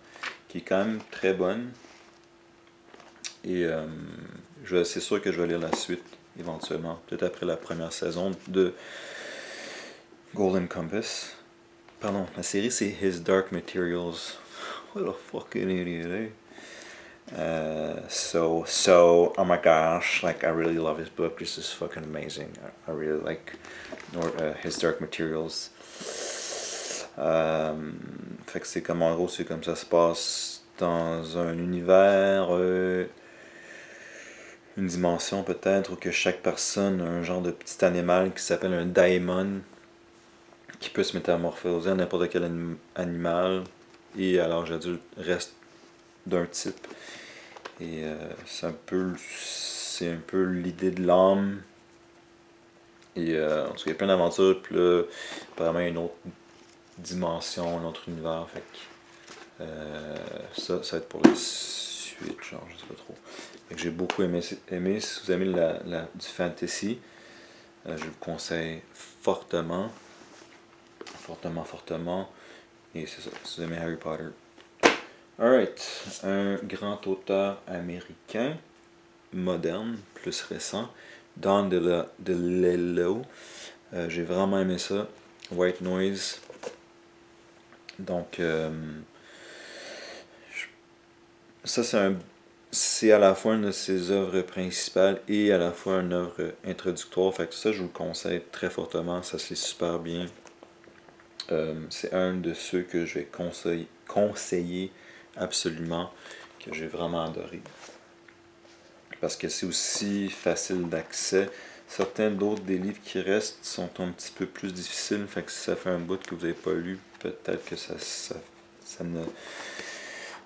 qui est quand même très bonne. Et c'est sûr que je vais lire la suite éventuellement, peut-être après la première saison de Golden Compass. Pardon, la série c'est His Dark Materials. What a fucking idiot, eh? Oh my gosh, like I really love his book. This is fucking amazing. I really like His Dark Materials. Fait que c'est comme en gros, c'est comme ça se passe dans un univers, une dimension peut-être où que chaque personne a un genre de petit animal qui s'appelle un daemon qui peut se métamorphoser en n'importe quel animal et à l'âge adulte reste d'un type. Et c'est un peu l'idée de l'âme. Et en tout cas, il y a plein d'aventures. Puis là, apparemment, il y a une autre dimension, un autre univers. Fait que ça va être pour la suite, genre, je sais pas trop. Fait que j'ai beaucoup aimé. Si vous aimez du fantasy, je vous le conseille fortement. Fortement. Et c'est ça, si vous aimez Harry Potter. Alright, un grand auteur américain, moderne, plus récent, Don DeLillo. J'ai vraiment aimé ça. White Noise. Donc, ça c'est à la fois une de ses œuvres principales et à la fois une œuvre introductoire. Fait que ça, je vous le conseille très fortement. Ça se lit super bien. C'est un de ceux que je vais conseiller absolument, que j'ai vraiment adoré. Parce que c'est aussi facile d'accès. Certains d'autres des livres qui restent sont un petit peu plus difficiles. Fait que si ça fait un bout que vous n'avez pas lu, peut-être que ça ne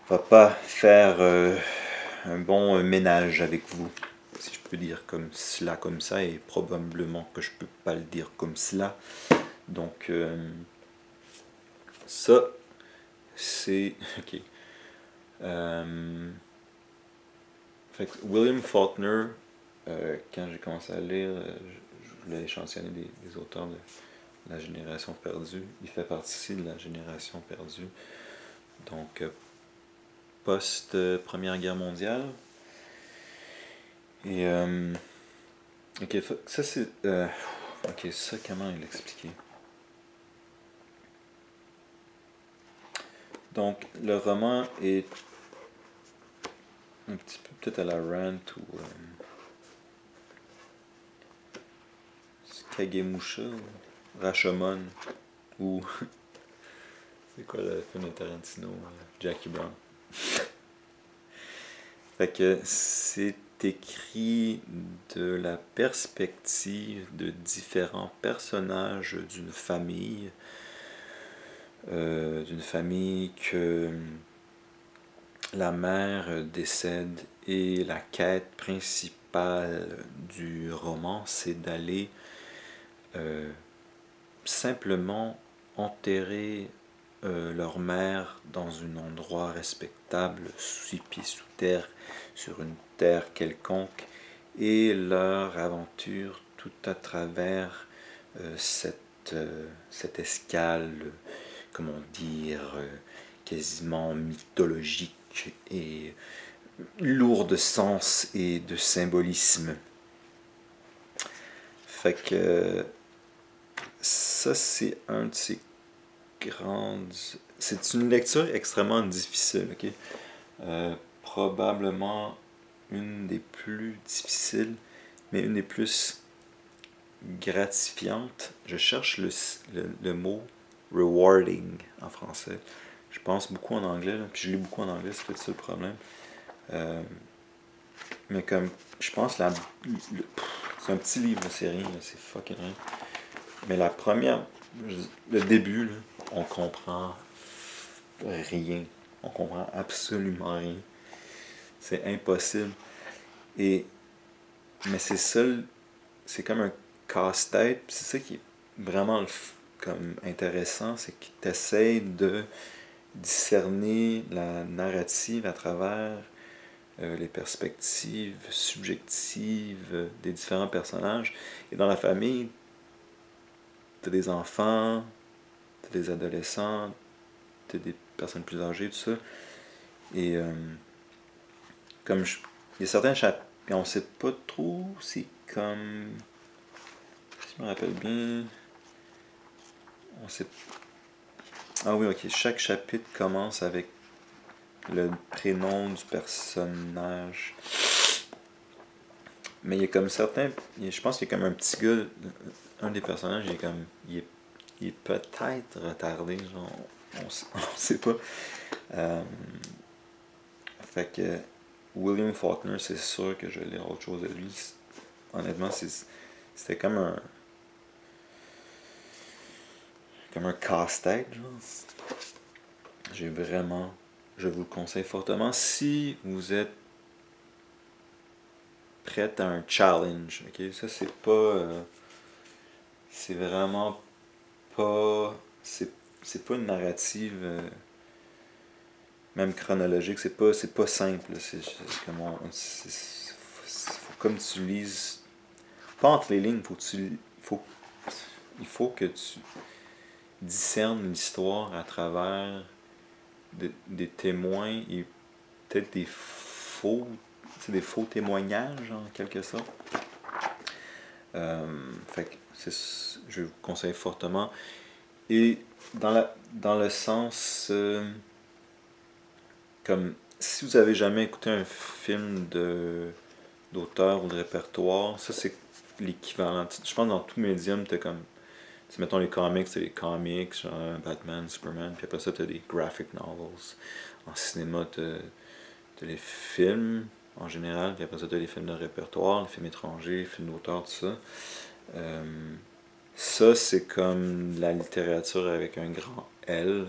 va pas faire un bon ménage avec vous. Si je peux dire comme cela, comme ça, et probablement que je peux pas le dire comme cela. Donc, ça, c'est... Ok. Fait que William Faulkner, quand j'ai commencé à lire, je voulais échantillonner des auteurs de la génération perdue. Il fait partie de la génération perdue. Donc, post-Première Guerre mondiale. Et, ok, ça c'est... ok, ça, comment il l'expliquait? Donc, le roman est un petit peu peut-être à la Rand ou Kagemusha ou Rashomon ou c'est quoi le film de Tarantino, Jackie Brown. Fait que c'est écrit de la perspective de différents personnages d'une famille que la mère décède et la quête principale du roman, c'est d'aller simplement enterrer leur mère dans un endroit respectable, 6 pieds sous terre, sur une terre quelconque, et leur aventure tout à travers cette escale, comment dire, quasiment mythologique et lourd de sens et de symbolisme. Fait que ça, c'est un de ces grandes... C'est une lecture extrêmement difficile, ok? Probablement une des plus difficiles, mais une des plus gratifiantes. Je cherche le mot rewarding en français. Je pense beaucoup en anglais, là, puis je lis beaucoup en anglais, c'est peut-être ça le problème. Mais comme, je pense, c'est un petit livre, c'est rien, c'est fucking rien. Mais la première, le début, là, on comprend rien. On comprend absolument rien. C'est impossible. Mais c'est ça, c'est comme un casse-tête. C'est ça qui est vraiment comme intéressant, c'est que tu essaies de discerner la narrative à travers les perspectives subjectives des différents personnages. Et dans la famille, t'as des enfants, t'as des adolescents, t'as des personnes plus âgées, tout ça. Et comme il y a certains chapitres, on sait pas trop, c'est comme, si je me rappelle bien, on sait. Ah oui, ok, chaque chapitre commence avec le prénom du personnage. Mais il y a comme certains, je pense qu'il y a comme un petit gars, un des personnages, il est peut-être retardé, genre, on sait pas. Fait que William Faulkner, c'est sûr que je vais lire autre chose de lui. Honnêtement, c'était comme un casse-tête, genre. Je vous le conseille fortement. Si vous êtes prêt à un challenge, ok, ça c'est pas, c'est vraiment pas, c'est pas une narrative, même chronologique, c'est pas simple, c'est comme faut comme tu lises, pas entre les lignes, il faut que tu discernes l'histoire à travers des témoins et peut-être des faux témoignages en quelque sorte. Fait que je vous conseille fortement. Et dans le sens comme si vous avez jamais écouté un film d'auteur ou de répertoire, ça c'est l'équivalent. Je pense que dans tout médium, t'as comme, mettons les comics, c'est les comics, genre Batman, Superman, puis après ça t'as des graphic novels. En cinéma, t'as les films en général, puis après ça t'as les films de répertoire, les films étrangers, les films d'auteur, tout ça. Ça c'est comme la littérature avec un grand L,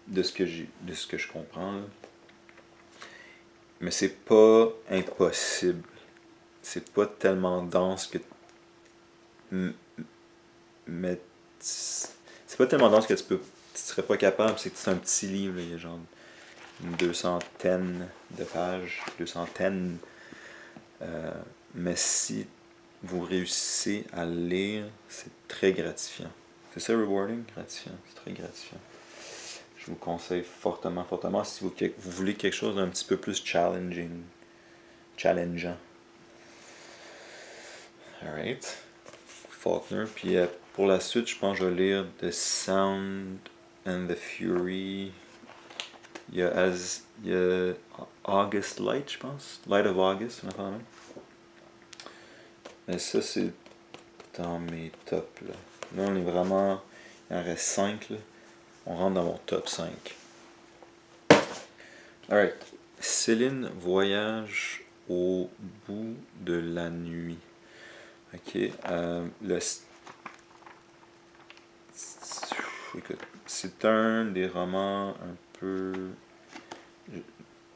de ce que je comprends, là. Mais c'est pas impossible. C'est pas tellement dense que. Mais. C'est pas tellement dense que tu serais pas capable. C'est un petit livre, là. Il y a genre une 200aine de pages. 200aine. Mais si vous réussissez à le lire, c'est très gratifiant. C'est ça, rewarding? Gratifiant. C'est très gratifiant. Je vous conseille fortement, fortement si vous voulez quelque chose d'un petit peu plus challengeant. Alright. Faulkner. Puis pour la suite, je pense que je vais lire The Sound and the Fury. Il y a August Light, je pense. Light of August, on a parlé. Mais ça, c'est dans mes tops, là. Là, on est vraiment. Il en reste 5, là. On rentre dans mon top 5. Alright. Céline voyage au bout de la nuit. Ok. Écoute, c'est un des romans un peu.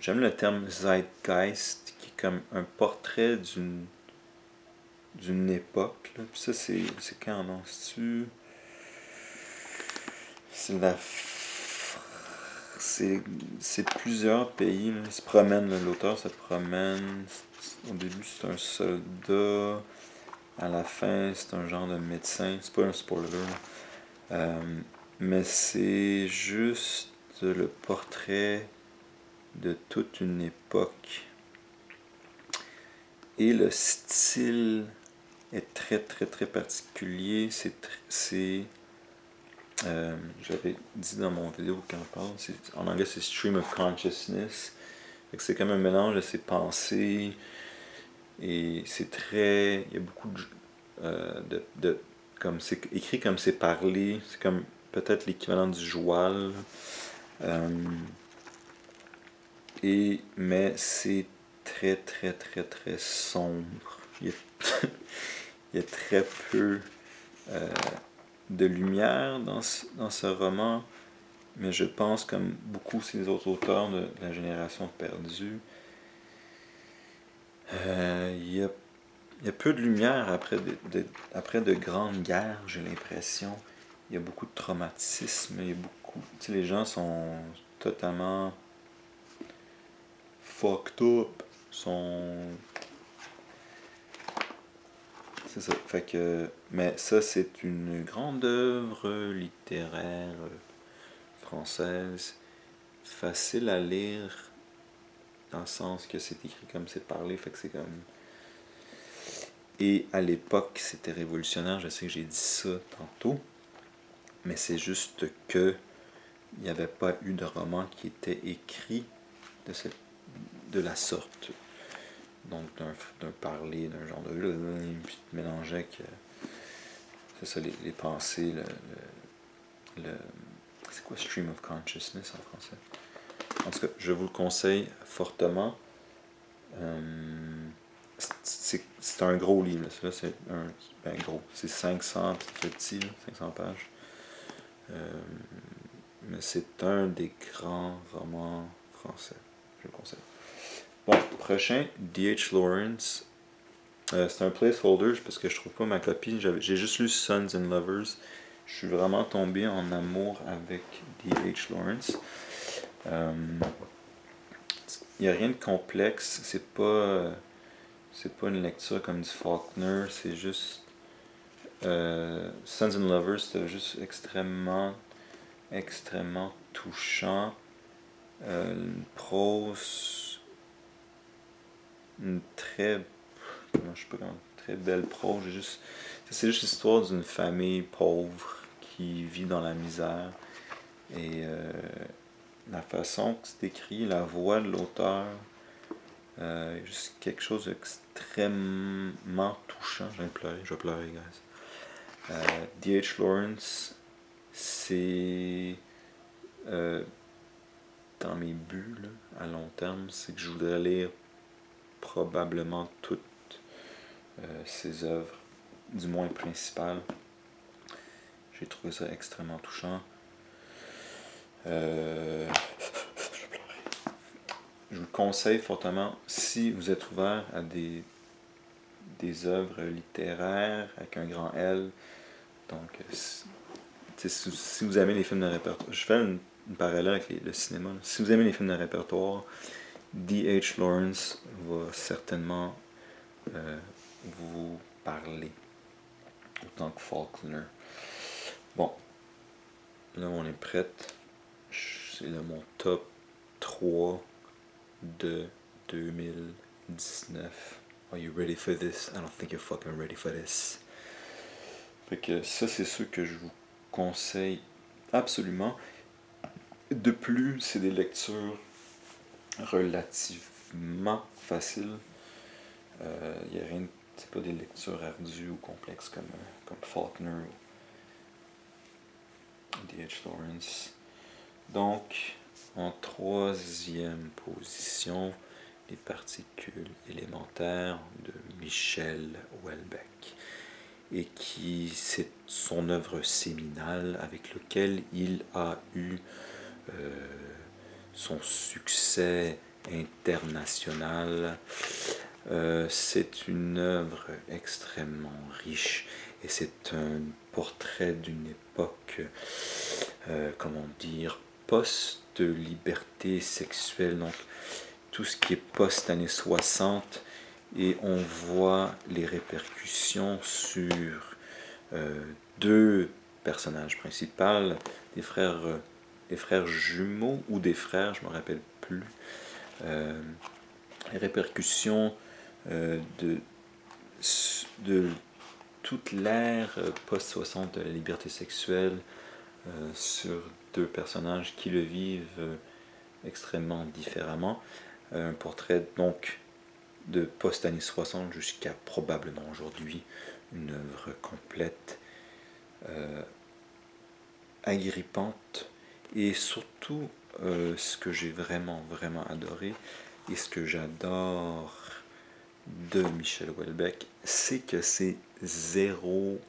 J'aime le terme zeitgeist, qui est comme un portrait d'une époque. Là. Puis ça, c'est quand, non? C'est la. C'est plusieurs pays. Là. Il se promène, l'auteur se promène. Au début, c'est un soldat. À la fin, c'est un genre de médecin. C'est pas un spoiler. Mais c'est juste le portrait de toute une époque. Et le style est très très très particulier. J'avais dit dans mon vidéo quand on parle, en anglais c'est Stream of Consciousness. Fait que c'est comme un mélange de ses pensées, et c'est très... Il y a beaucoup comme c'est écrit comme c'est parlé, c'est comme peut-être l'équivalent du joual. Euh, mais c'est très très très très sombre. Il y a très peu de lumière dans ce roman, mais je pense, comme beaucoup ces autres auteurs de la génération perdue, il y a peu de lumière après de grandes guerres, j'ai l'impression. Il y a beaucoup de traumatisme, il y a beaucoup... Tu sais, les gens sont totalement fucked up, c'est ça. Fait que... Mais ça, c'est une grande œuvre littéraire française, facile à lire, dans le sens que c'est écrit comme c'est parlé, fait que c'est comme... Et à l'époque, c'était révolutionnaire, je sais que j'ai dit ça tantôt, mais c'est juste que il n'y avait pas eu de roman qui était écrit de la sorte. Donc d'un parler, d'un genre de... Puis tu mélangeais avec... c'est ça, les pensées, c'est quoi stream of consciousness en français? En tout cas, je vous le conseille fortement. C'est un gros livre. Là, c'est gros. C'est 500, c'est petit, 500 pages. Mais c'est un des grands romans français. Je le conseille. Bon, prochain, D.H. Lawrence. C'est un placeholder parce que je trouve pas ma copie. J'ai juste lu Sons and Lovers. Je suis vraiment tombé en amour avec D.H. Lawrence. Il n'y a rien de complexe. C'est pas une lecture comme du Faulkner. C'est juste... Sons and Lovers, c'était juste extrêmement touchant. Une prose... Une très... je sais pas comment... Très belle prose. C'est juste l'histoire d'une famille pauvre qui vit dans la misère. Et la façon que c'est écrit, la voix de l'auteur, juste quelque chose d'extrêmement touchant. Je vais pleurer, guys. D.H. Lawrence, c'est dans mes buts là, à long terme, c'est que je voudrais lire probablement toutes ses œuvres, du moins principales. J'ai trouvé ça extrêmement touchant. Je vous le conseille fortement si vous êtes ouvert à des œuvres littéraires avec un grand L. Donc, si vous aimez les films de répertoire, je fais une parallèle avec le cinéma. Là. Si vous aimez les films de répertoire, D.H. Lawrence va certainement vous parler, autant que Faulkner. Bon, là on est prête. C'est mon top 3 de 2019. Are you ready for this? I don't think you're fucking ready for this. Fait que ça, c'est ceux que je vous conseille absolument. De plus, c'est des lectures relativement faciles. Y a rien, c'est pas des lectures ardues ou complexes comme Faulkner ou D.H. Lawrence. Donc, en troisième position, les particules élémentaires de Michel Houellebecq, et qui c'est son œuvre séminale avec laquelle il a eu son succès international. C'est une œuvre extrêmement riche et c'est un portrait d'une époque, comment dire, post-liberté sexuelle, donc tout ce qui est post-années 60, et on voit les répercussions sur deux personnages principaux, des frères jumeaux ou des frères, je ne me rappelle plus, les répercussions de toute l'ère post-60 de la liberté sexuelle sur deux personnages qui le vivent extrêmement différemment. Un portrait donc de post-années 60 jusqu'à probablement aujourd'hui, une œuvre complète, agrippante, et surtout ce que j'ai vraiment adoré et ce que j'adore de Michel Houellebecq, c'est que c'est zéro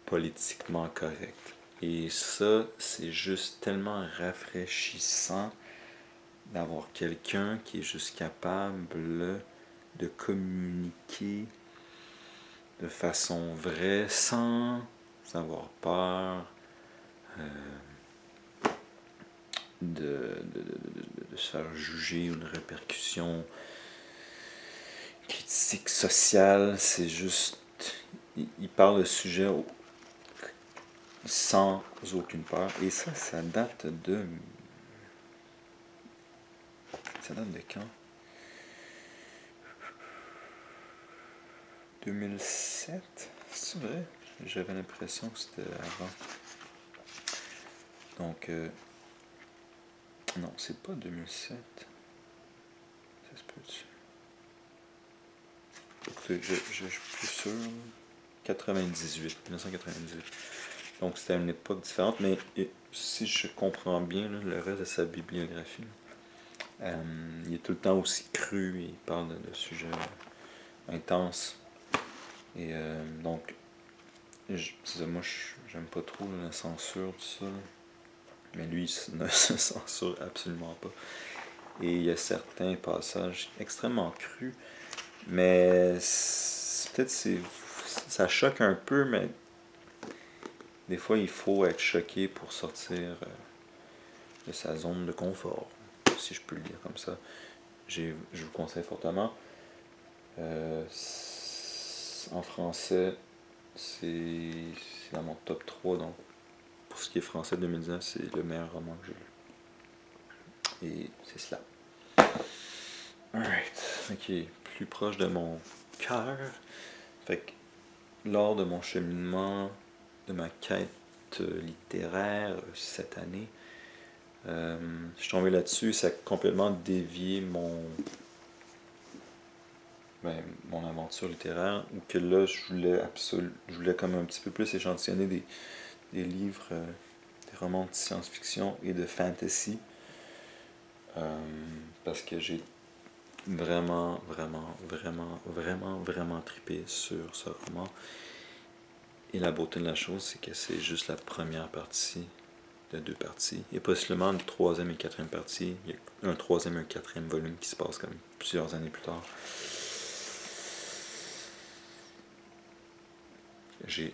politiquement correct. Et ça, c'est juste tellement rafraîchissant d'avoir quelqu'un qui est juste capable de communiquer de façon vraie, sans avoir peur de se faire juger ou de répercussions critique sociale. C'est juste, il parle de sujet sans aucune peur. Et ça date de... Ça date de quand? 2007? C'est vrai? J'avais l'impression que c'était avant. Donc, non, c'est pas 2007. Ça se peut-tu? Écoutez, je suis plus sûr. 1998. Donc, c'était à une époque différente, mais si je comprends bien là, le reste de sa bibliographie, il est tout le temps aussi cru, il parle de sujets intenses. Et donc, moi, j'aime pas trop la censure, tout ça. Mais lui, il ne se censure absolument pas. Et il y a certains passages extrêmement crus, mais peut-être ça choque un peu, mais des fois, il faut être choqué pour sortir de sa zone de confort, si je peux le dire comme ça. Je vous conseille fortement. En français, c'est dans mon top 3, donc pour ce qui est français 2019, c'est le meilleur roman que j'ai lu. Et c'est cela. Alright, ok, plus proche de mon cœur. Fait que lors de mon cheminement, de ma quête littéraire cette année, je suis tombé là-dessus, ça a complètement dévié mon aventure littéraire, où que là, je voulais comme un petit peu plus échantillonner des livres, des romans de science-fiction et de fantasy, parce que j'ai vraiment trippé sur ce roman. Et la beauté de la chose, c'est que c'est juste la première partie de 2 parties. Et possiblement une 3e et 4e partie. Il y a un 3e et un 4e volume qui se passe comme plusieurs années plus tard. J'ai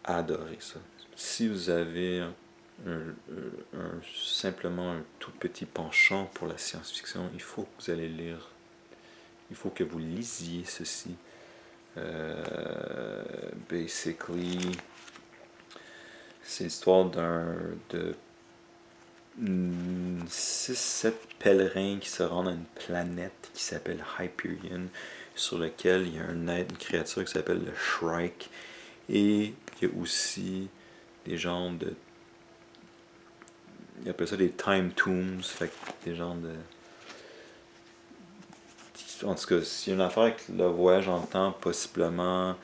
adoré ça. Si vous avez simplement un tout petit penchant pour la science-fiction, il faut que vous allez lire. Il faut que vous lisiez ceci. Basically, c'est l'histoire de 6-7 pèlerins qui se rendent à une planète qui s'appelle Hyperion, sur laquelle il y a une créature qui s'appelle le Shrike, et il y a aussi des genres de... Ils appellent ça des time tombs, fait que des genres de... En tout cas, c'est une affaire avec le voyage en temps, possiblement,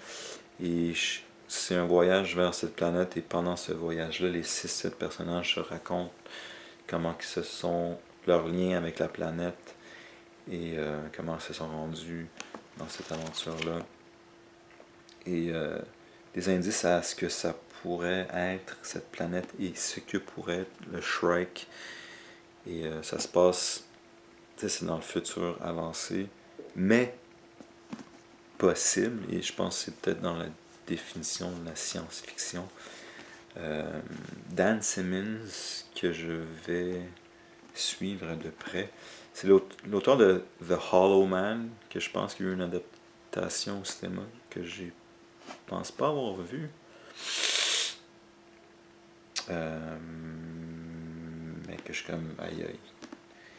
et c'est un voyage vers cette planète, et pendant ce voyage-là, les 6-7 personnages se racontent comment ils se sont, leur lien avec la planète, et comment ils se sont rendus dans cette aventure-là. Et des indices à ce que ça pourrait être, cette planète, et ce que pourrait être le Shrike. Et ça se passe, c'est dans le futur avancé, mais possible, et je pense que c'est peut-être dans la définition de la science-fiction. Dan Simmons, que je vais suivre de près, c'est l'auteur de The Hollow Man, que je pense qu'il y a eu une adaptation au cinéma, que je pense pas avoir vu. Mais que je suis comme aïe aïe.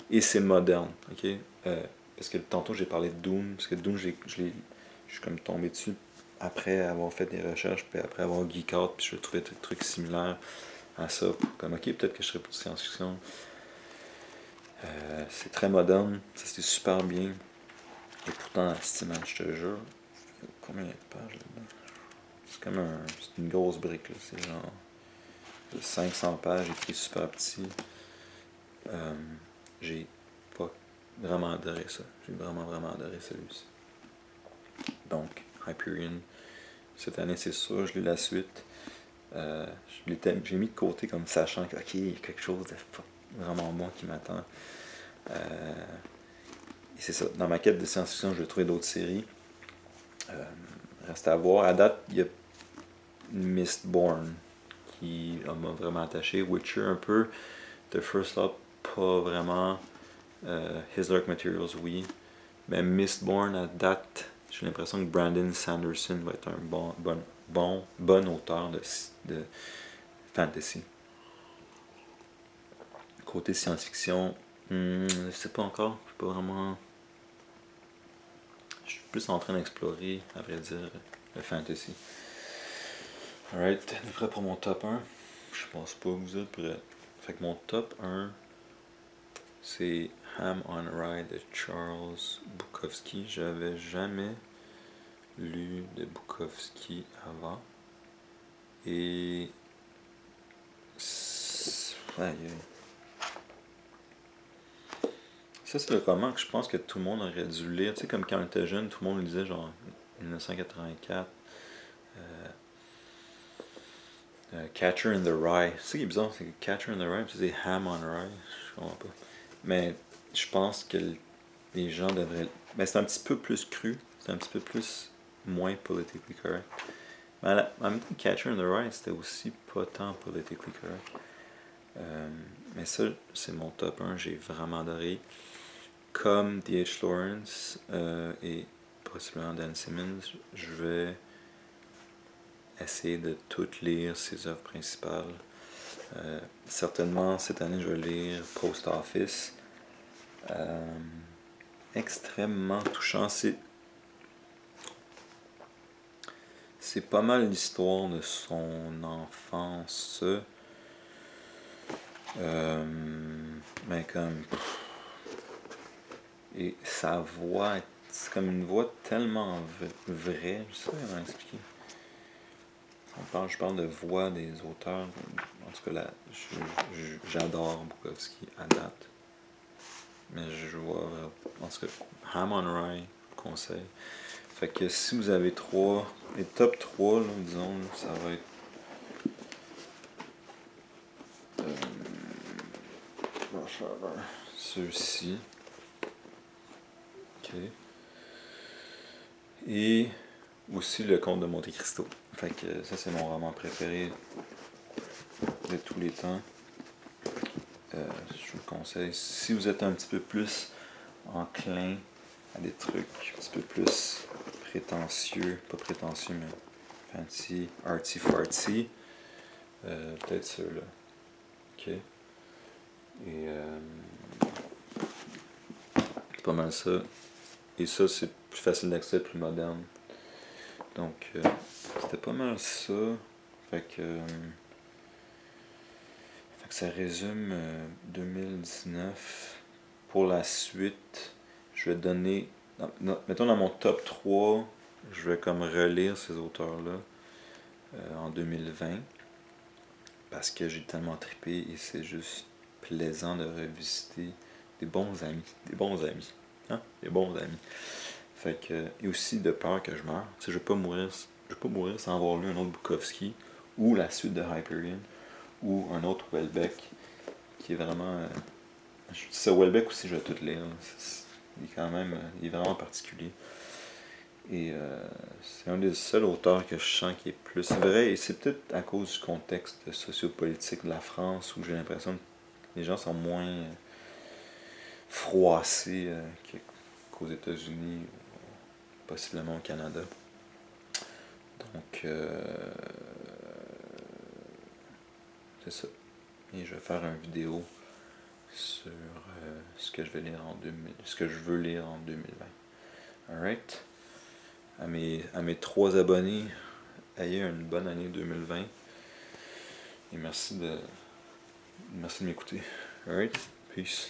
Et c'est moderne, ok? Parce que tantôt j'ai parlé de Dune, parce que Dune, je suis comme tombé dessus après avoir fait des recherches, puis après avoir geek out, puis je trouvais des trucs similaires à ça. Comme ok, peut-être que je serais pour science-fiction. C'est très moderne, ça c'est super bien. Et pourtant, je te jure, combien il y a de pages là-dedans? C'est une grosse brique, là. C'est genre 500 pages, écrit super petit. J'ai pas vraiment adoré ça. J'ai vraiment adoré celui-ci. Donc, Hyperion, cette année c'est sûr, je lis la suite. J'ai mis de côté comme sachant que ok, il y a quelque chose de vraiment bon qui m'attend. Et c'est ça, dans ma quête de science-fiction, je vais trouver d'autres séries. Reste à voir. À date, il y a Mistborn qui m'a vraiment attaché. Witcher un peu. The First Love, pas vraiment. His Dark Materials, oui. Mais Mistborn, à date, j'ai l'impression que Brandon Sanderson va être un bon auteur de fantasy. Côté science-fiction, je sais pas encore. Je suis pas vraiment. Je suis plus en train d'explorer, à vrai dire, le fantasy. Alright, t'es prêt pour mon top 1? Je pense pas que vous êtes prêts. Fait que mon top 1, c'est Ham on Rye de Charles Bukowski. J'avais jamais lu de Bukowski avant. Et. Ça, c'est le roman que je pense que tout le monde aurait dû lire. Tu sais, comme quand on était jeune, tout le monde le disait genre 1984. Catcher in the Rye. C'est ça qui est bizarre, c'est que Catcher in the Rye, c'est Ham on Rye. Je comprends pas. Mais je pense que les gens devraient. Mais c'est un petit peu plus cru. C'est un petit peu plus moins politically correct. Mais en même temps, Catcher in the Rye, c'était aussi pas tant politically correct. Mais ça, c'est mon top 1. J'ai vraiment adoré. Comme D.H. Lawrence et possiblement Dan Simmons, je vais essayer de toutes lire ses œuvres principales. Certainement, cette année, je vais lire Post Office. Extrêmement touchant. C'est pas mal l'histoire de son enfance. Mais comme. Et sa voix, c'est comme une voix tellement vraie. Je sais pas comment expliquer. Je parle de voix des auteurs. En tout cas, là, j'adore Bukowski à date. Mais je vois. En tout cas, Ham on Rye, conseil. Fait que si vous avez les top 3, là, disons, ça va être. Ceux-ci. Ok. Et aussi le Comte de Monte Cristo. Fait que ça, c'est mon roman préféré de tous les temps. Je vous le conseille. Si vous êtes un petit peu plus enclin à des trucs un petit peu plus prétentieux, pas prétentieux, mais fancy, artsy fartsy, peut-être ceux-là. Ok. Et c'est pas mal ça. Et ça, c'est plus facile d'accès, plus moderne. Donc, c'était pas mal ça. Fait que ça résume 2019. Pour la suite, je vais donner. Mettons dans mon top 3, je vais comme relire ces auteurs-là en 2020. Parce que j'ai tellement trippé et c'est juste plaisant de revisiter des bons amis. Des bons amis. Hein? Des bons amis. Fait que, et aussi de peur que je meure. Tu sais, je vais pas mourir sans avoir lu un autre Bukowski ou la suite de Hyperion ou un autre Houellebecq qui est vraiment. Je dis ça, Houellebecq aussi, je vais tout lire. Il est vraiment particulier. Et c'est un des seuls auteurs que je sens qui est plus vrai. Et c'est peut-être à cause du contexte sociopolitique de la France où j'ai l'impression que les gens sont moins froissés qu'aux États-Unis, possiblement au Canada. Donc, c'est ça. Et je vais faire une vidéo sur ce que je veux lire en 2020. Alright? À mes 3 abonnés, ayez une bonne année 2020. Et merci de m'écouter. Alright? Peace.